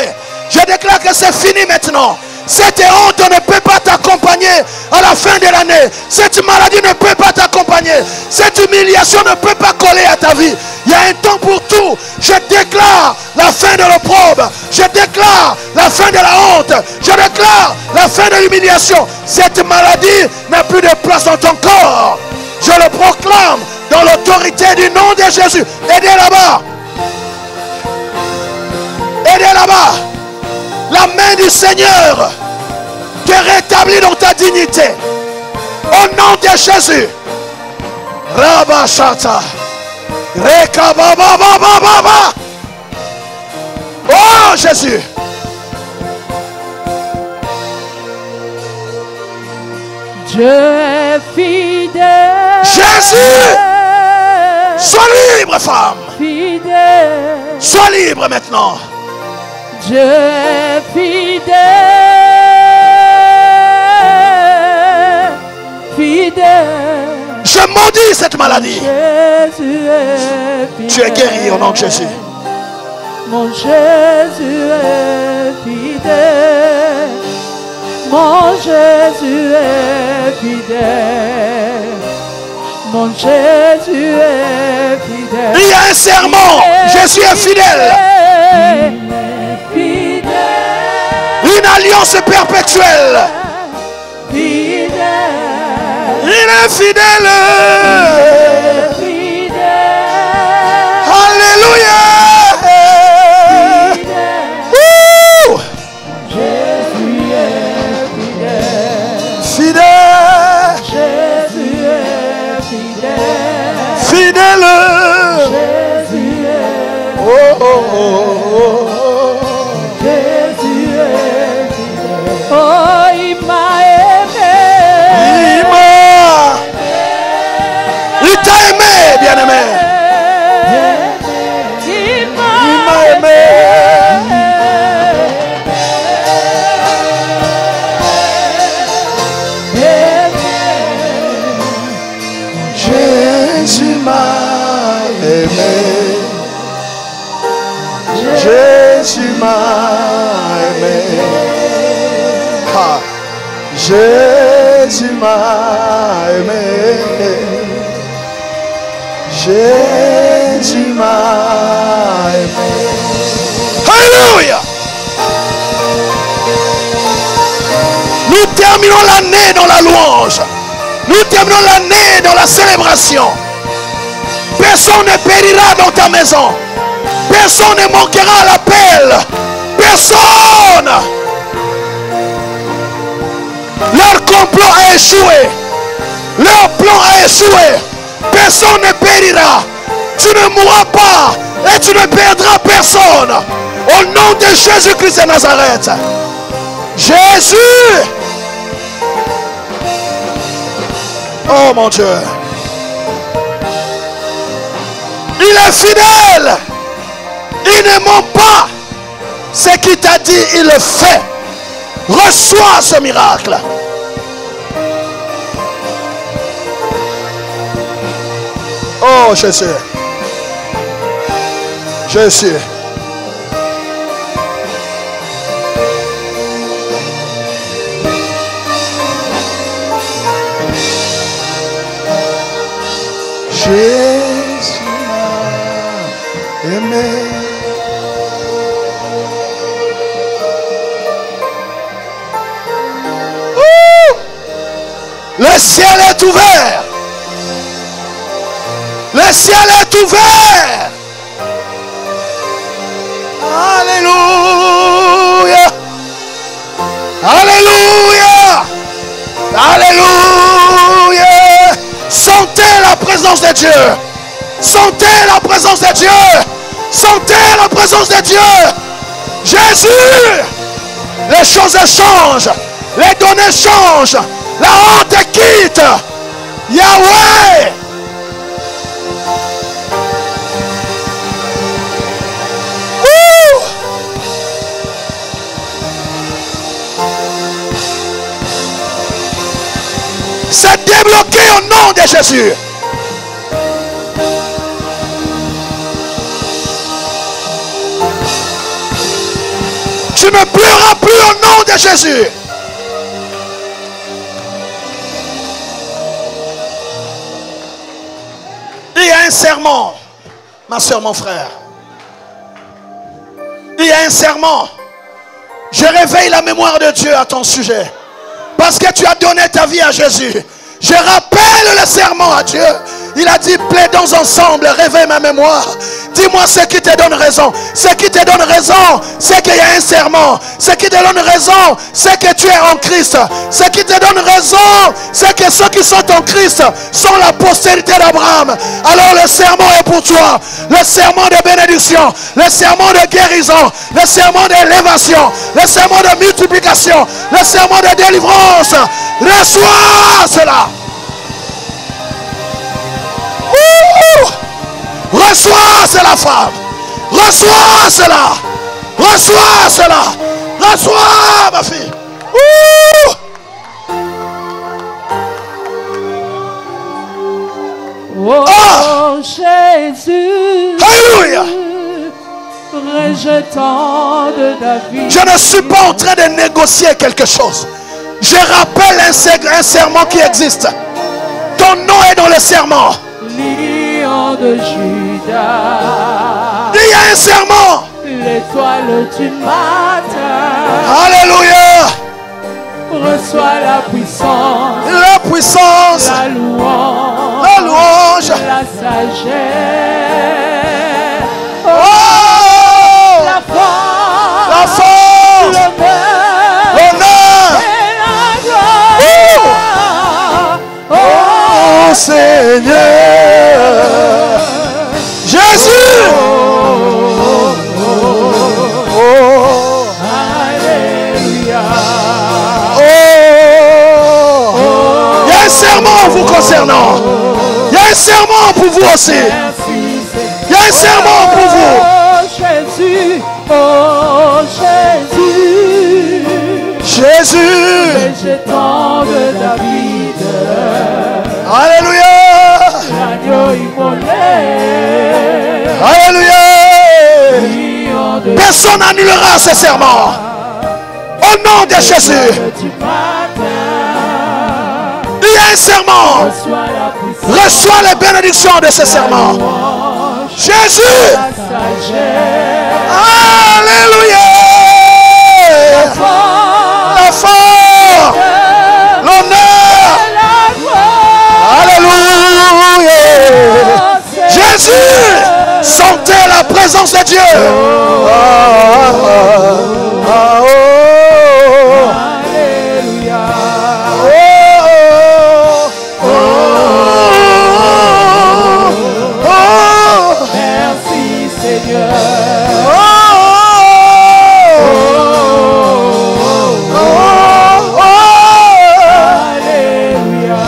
Speaker 2: Je déclare que c'est fini maintenant. Cette honte ne peut pas t'accompagner à la fin de l'année. Cette maladie ne peut pas t'accompagner. Cette humiliation ne peut pas coller à ta vie. Il y a un temps pour tout. Je déclare la fin de l'opprobre. Je déclare la fin de la honte. Je déclare la fin de l'humiliation. Cette maladie n'a plus de place dans ton corps. Je le proclame dans l'autorité du nom de Jésus. Aidez là-bas. Aidez là-bas. La main du Seigneur te rétablit dans ta dignité. Au nom de Jésus. Rabashata. Rekabababababa. Oh Jésus.
Speaker 1: Dieu est fidèle.
Speaker 2: Jésus. Sois libre, femme.
Speaker 1: Fidèle.
Speaker 2: Sois libre maintenant.
Speaker 1: Dieu est fidèle, fidèle.
Speaker 2: Je maudis cette maladie.
Speaker 1: Jésus est fidèle.
Speaker 2: Tu es guéri au nom de Jésus.
Speaker 1: Mon Jésus est fidèle. Mon Jésus est fidèle. Mon Jésus est fidèle.
Speaker 2: Il y a un serment. Jésus est fidèle. Une alliance perpétuelle.
Speaker 1: Fidèle.
Speaker 2: Il est fidèle.
Speaker 1: Fidèle.
Speaker 2: Alléluia.
Speaker 1: Jésus est fidèle.
Speaker 2: Fidèle.
Speaker 1: Jésus est fidèle.
Speaker 2: Fidèle.
Speaker 1: Jésus est
Speaker 2: Oh, oh, oh, oh.
Speaker 1: Jésus est fidèle. Oh, il m'a aimé.
Speaker 2: Il t'a aimé, bien-aimé.
Speaker 1: Il m'a
Speaker 2: aimé. Jésus m'a aimé. Jésus m'a aimé. Ah. Jésus m'a aimé. Jésus m'a aimé. Alléluia. Nous terminons l'année dans la louange. Nous terminons l'année dans la célébration. Personne ne périra dans ta maison. Personne ne manquera à l'appel. Personne. Leur complot a échoué. Leur plan a échoué. Personne ne périra. Tu ne mourras pas. Et tu ne perdras personne. Au nom de Jésus-Christ de Nazareth. Jésus. Oh mon Dieu. Il est fidèle. Il ne ment pas. Ce qu'il t'a dit, il le fait. Reçois ce miracle. Oh Jésus. Jésus. Jésus m'a aimé. Le ciel est ouvert. Le ciel est ouvert. Alléluia. Alléluia. Alléluia. Sentez la présence de Dieu. Sentez la présence de Dieu. Sentez la présence de Dieu. Jésus. Les choses changent. Les données changent. La honte quitte. Yahweh. C'est débloqué au nom de Jésus. ne pleuras plus au nom de Jésus. Il y a un serment, ma soeur, mon frère. Il y a un serment. Je réveille la mémoire de Dieu à ton sujet. Parce que tu as donné ta vie à Jésus. Je rappelle le serment à Dieu. Il a dit, plaidons ensemble, réveille ma mémoire. Dis-moi ce qui te donne raison. Ce qui te donne raison, c'est qu'il y a un serment. Ce qui te donne raison, c'est que tu es en Christ. Ce qui te donne raison, c'est que ceux qui sont en Christ sont la postérité d'Abraham. Alors le serment est pour toi. Le serment de bénédiction, le serment de guérison, le serment d'élévation, le serment de multiplication, le serment de délivrance. Reçois cela. Reçois cela, femme. Reçois cela. Reçois cela. Reçois, ma fille.
Speaker 1: Oh, Jésus.
Speaker 2: Alléluia.
Speaker 1: Rejetant de David.
Speaker 2: Je ne suis pas en train de négocier quelque chose. Je rappelle un serment qui existe. Ton nom est dans le serment.
Speaker 1: Lion de Judas.
Speaker 2: Il y a un serment.
Speaker 1: L'étoile du matin.
Speaker 2: Alléluia.
Speaker 1: Reçois la puissance.
Speaker 2: La puissance.
Speaker 1: La louange.
Speaker 2: La louange.
Speaker 1: La sagesse.
Speaker 2: Oh.
Speaker 1: La force.
Speaker 2: La force. L'honneur.
Speaker 1: Et la gloire.
Speaker 2: Oh Seigneur. Jésus.
Speaker 1: Alléluia.
Speaker 2: Il y a un serment vous concernant. Il y a un serment pour vous aussi. Il y a un serment pour vous.
Speaker 1: Jésus, oh Jésus.
Speaker 2: Jésus.
Speaker 1: Rejetant de David.
Speaker 2: Alléluia.
Speaker 1: L'agneau immolé.
Speaker 2: Alléluia. Personne n'annulera ce serment. Au nom de Jésus. Il y a un serment. Reçois les bénédictions de ce serment. Jésus. Alléluia. La force. L'honneur. Alléluia. Jésus. Sentez la présence de Dieu.
Speaker 1: Alléluia. Merci Seigneur. Alléluia.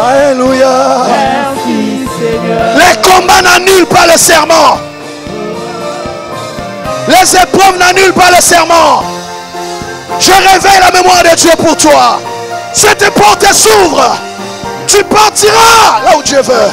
Speaker 2: Alléluia.
Speaker 1: Merci Seigneur.
Speaker 2: Les combats n'annulent pas le serment. Les épreuves n'annulent pas le serment. Je réveille la mémoire de Dieu pour toi. Cette porte s'ouvre. Tu partiras là où Dieu veut.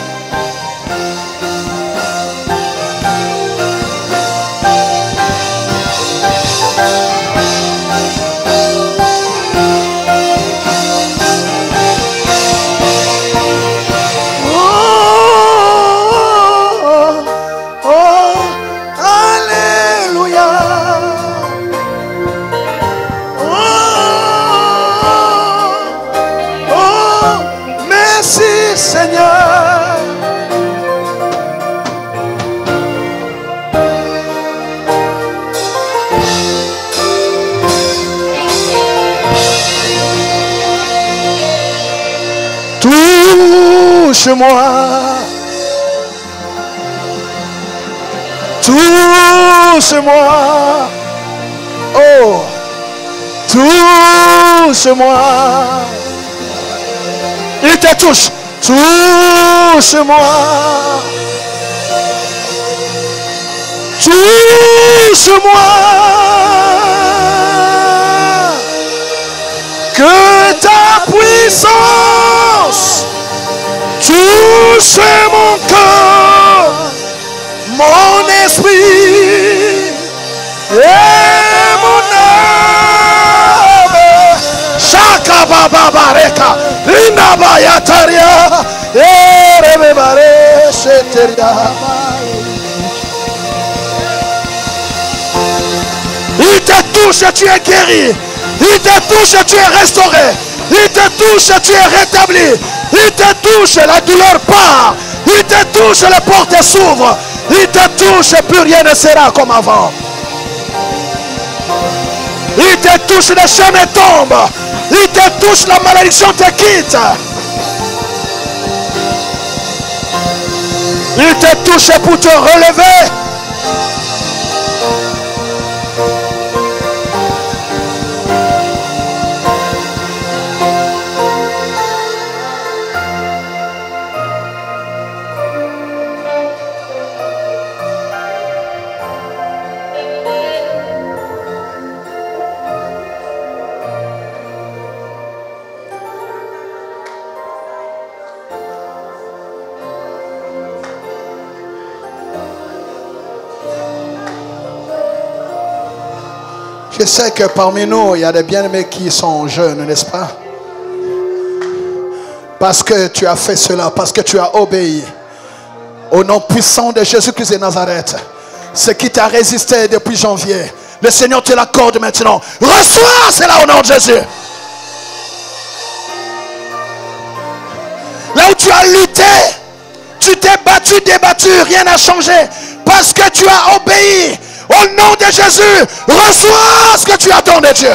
Speaker 2: Alléluia. Merci Seigneur. Touche-moi. Touche-moi. Oh. Touche-moi. Il te touche. Touche-moi. Touche-moi. Que ta puissance touche mon corps. mon esprit et mon âme. Shaka baba bareka, inaba yataria, erebe bare sheteria. Il te touche, tu es guéri. Il te touche, tu es restauré. Il te touche, tu es rétabli. Il te touche, la douleur part. Il te touche, les portes s'ouvrent. Il te touche, plus rien ne sera comme avant. Il te touche, les chaînes tombent. Il te touche, la malédiction te quitte. Il te touche pour te relever. Je sais que parmi nous, il y a des bien-aimés qui sont jeunes, n'est-ce pas? Parce que tu as fait cela, parce que tu as obéi au nom puissant de Jésus-Christ de Nazareth. Ce qui t'a résisté depuis janvier, le Seigneur te l'accorde maintenant. Reçois cela au nom de Jésus. Là où tu as lutté, tu t'es battu, débattu, rien n'a changé. Parce que tu as obéi. Au nom de Jésus, reçois ce que tu attends de Dieu.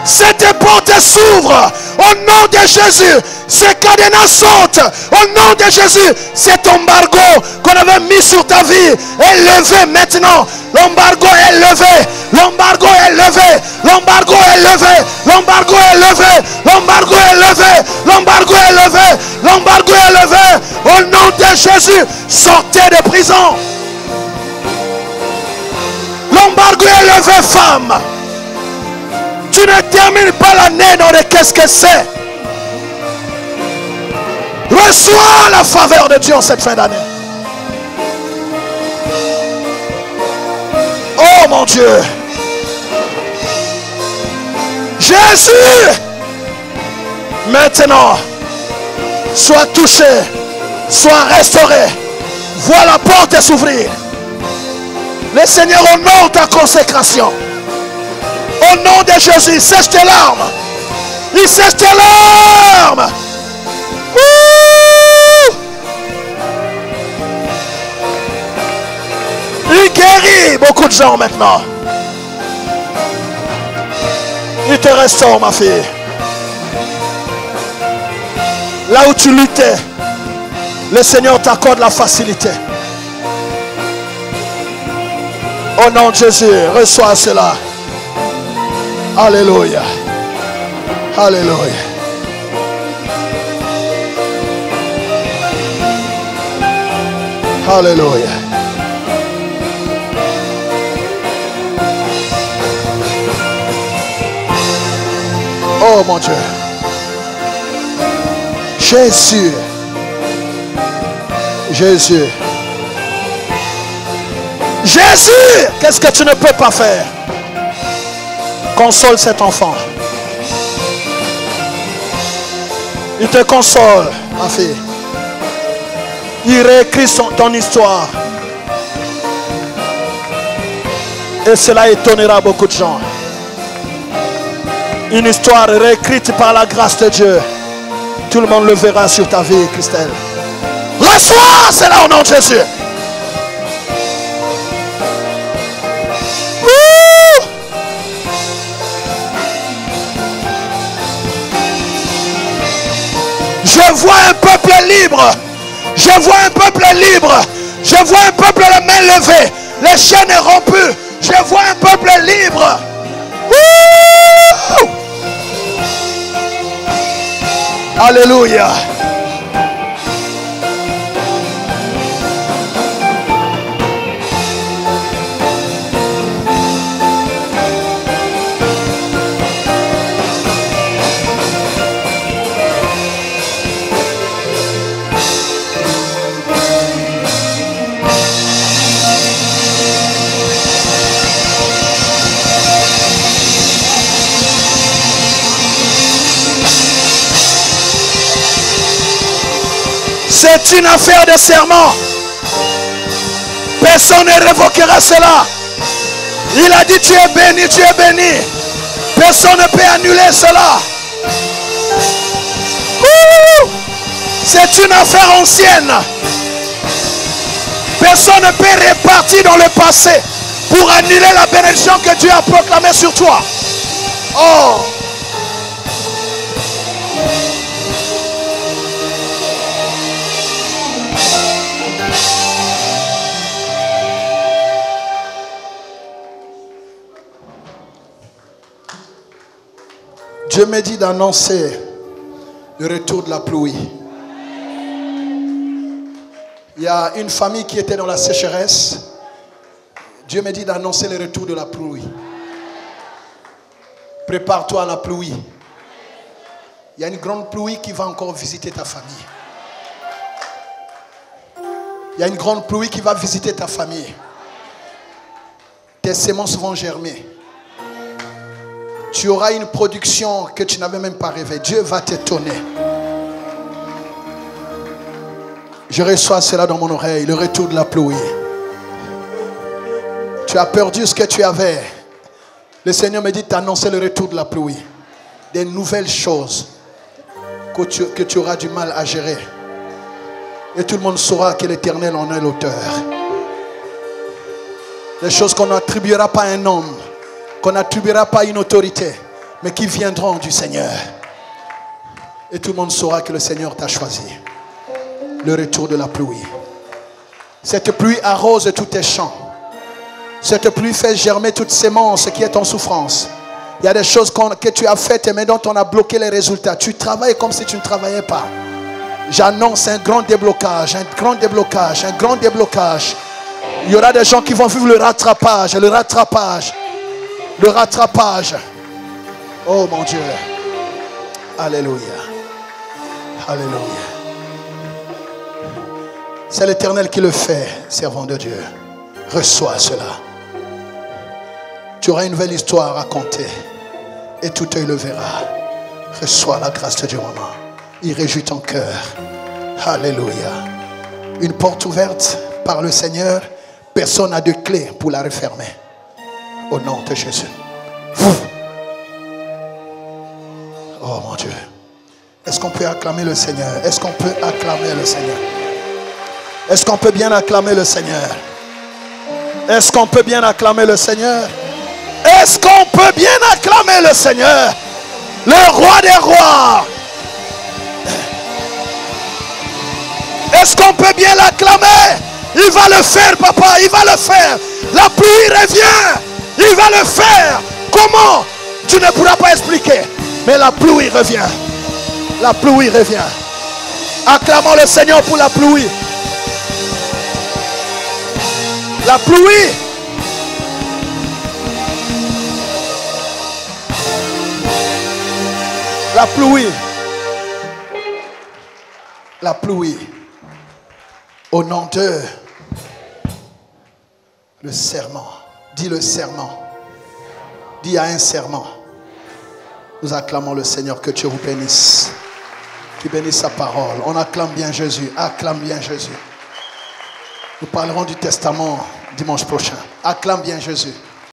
Speaker 2: Cette porte s'ouvre au nom de Jésus. Ces cadenas sautent au nom de Jésus. Cet embargo qu'on avait mis sur ta vie est levé maintenant. L'embargo est levé. L'embargo est levé. L'embargo est levé. L'embargo est levé. L'embargo est levé. L'embargo est levé. L'embargo est levé. Au nom de Jésus, sortez de prison. L'embargo est levé, femme. Tu ne termines pas l'année dans les qu'est-ce que c'est. Reçois la faveur de Dieu en cette fin d'année. Oh mon Dieu. Jésus. Maintenant, sois touché, sois restauré. Vois la porte s'ouvrir. Le Seigneur honore ta consécration. Au nom de Jésus, il sèche tes larmes. Il sèche tes larmes. Il guérit beaucoup de gens maintenant. Il te restaure, ma fille. Là où tu luttais, le Seigneur t'accorde la facilité. Au nom de Jésus, reçois cela. Alléluia. Alléluia. Alléluia. Oh mon Dieu. Jésus. Jésus. Jésus. Qu'est-ce que tu ne peux pas faire? Console cet enfant. Il te console, ma fille. Il réécrit ton histoire. Et cela étonnera beaucoup de gens. Une histoire réécrite par la grâce de Dieu. Tout le monde le verra sur ta vie, Christelle. Reçois cela au nom de Jésus. Je vois un peuple libre. Je vois un peuple libre. Je vois un peuple les mains levées. Les chaînes rompues. Je vois un peuple libre. Alléluia. C'est une affaire de serment. Personne ne révoquera cela. Il a dit tu es béni, tu es béni. Personne ne peut annuler cela. C'est une affaire ancienne. Personne ne peut repartir dans le passé pour annuler la bénédiction que Dieu a proclamée sur toi. Oh! Dieu me dit d'annoncer le retour de la pluie. Il y a une famille qui était dans la sécheresse. Dieu me dit d'annoncer le retour de la pluie. Prépare-toi à la pluie. Il y a une grande pluie qui va encore visiter ta famille. Il y a une grande pluie qui va visiter ta famille. Tes semences vont germer. Tu auras une production que tu n'avais même pas rêvé. Dieu va t'étonner. Je reçois cela dans mon oreille, le retour de la pluie. Tu as perdu ce que tu avais. Le Seigneur me dit d'annoncer le retour de la pluie. Des nouvelles choses que tu auras du mal à gérer. Et tout le monde saura que l'Éternel en est l'auteur. Des choses qu'on n'attribuera pas à un homme, qu'on n'attribuera pas à une autorité, mais qui viendront du Seigneur. Et tout le monde saura que le Seigneur t'a choisi. Le retour de la pluie. Cette pluie arrose tous tes champs. Cette pluie fait germer toute sémence qui est en souffrance. Il y a des choses que tu as faites mais dont on a bloqué les résultats. Tu travailles comme si tu ne travaillais pas. J'annonce un grand déblocage, un grand déblocage, un grand déblocage. Il y aura des gens qui vont vivre le rattrapage, le rattrapage, le rattrapage. Oh mon Dieu. Alléluia. Alléluia. C'est l'Éternel qui le fait, servant de Dieu. Reçois cela. Tu auras une nouvelle histoire à raconter. Et tout œil le verra. Reçois la grâce de Dieu, maman. Il réjouit ton cœur. Alléluia. Une porte ouverte par le Seigneur. Personne n'a de clé pour la refermer. Au nom de Jésus. Oh mon Dieu. Est-ce qu'on peut acclamer le Seigneur? Est-ce qu'on peut acclamer le Seigneur? Est-ce qu'on peut bien acclamer le Seigneur? Est-ce qu'on peut bien acclamer le Seigneur? Est-ce qu'on peut bien acclamer le Seigneur? Le roi des rois. Est-ce qu'on peut bien l'acclamer? Il va le faire, papa, il va le faire. La pluie revient. Il va le faire. Comment? Tu ne pourras pas expliquer. Mais la pluie revient. La pluie revient. Acclamons le Seigneur pour la pluie. La pluie. La pluie. La pluie. Au nom de le serment. Dis le serment. Dis à un serment. Nous acclamons le Seigneur. Que Dieu vous bénisse. Qui bénisse sa parole. On acclame bien Jésus. Acclame bien Jésus. Nous parlerons du testament dimanche prochain. Acclame bien Jésus.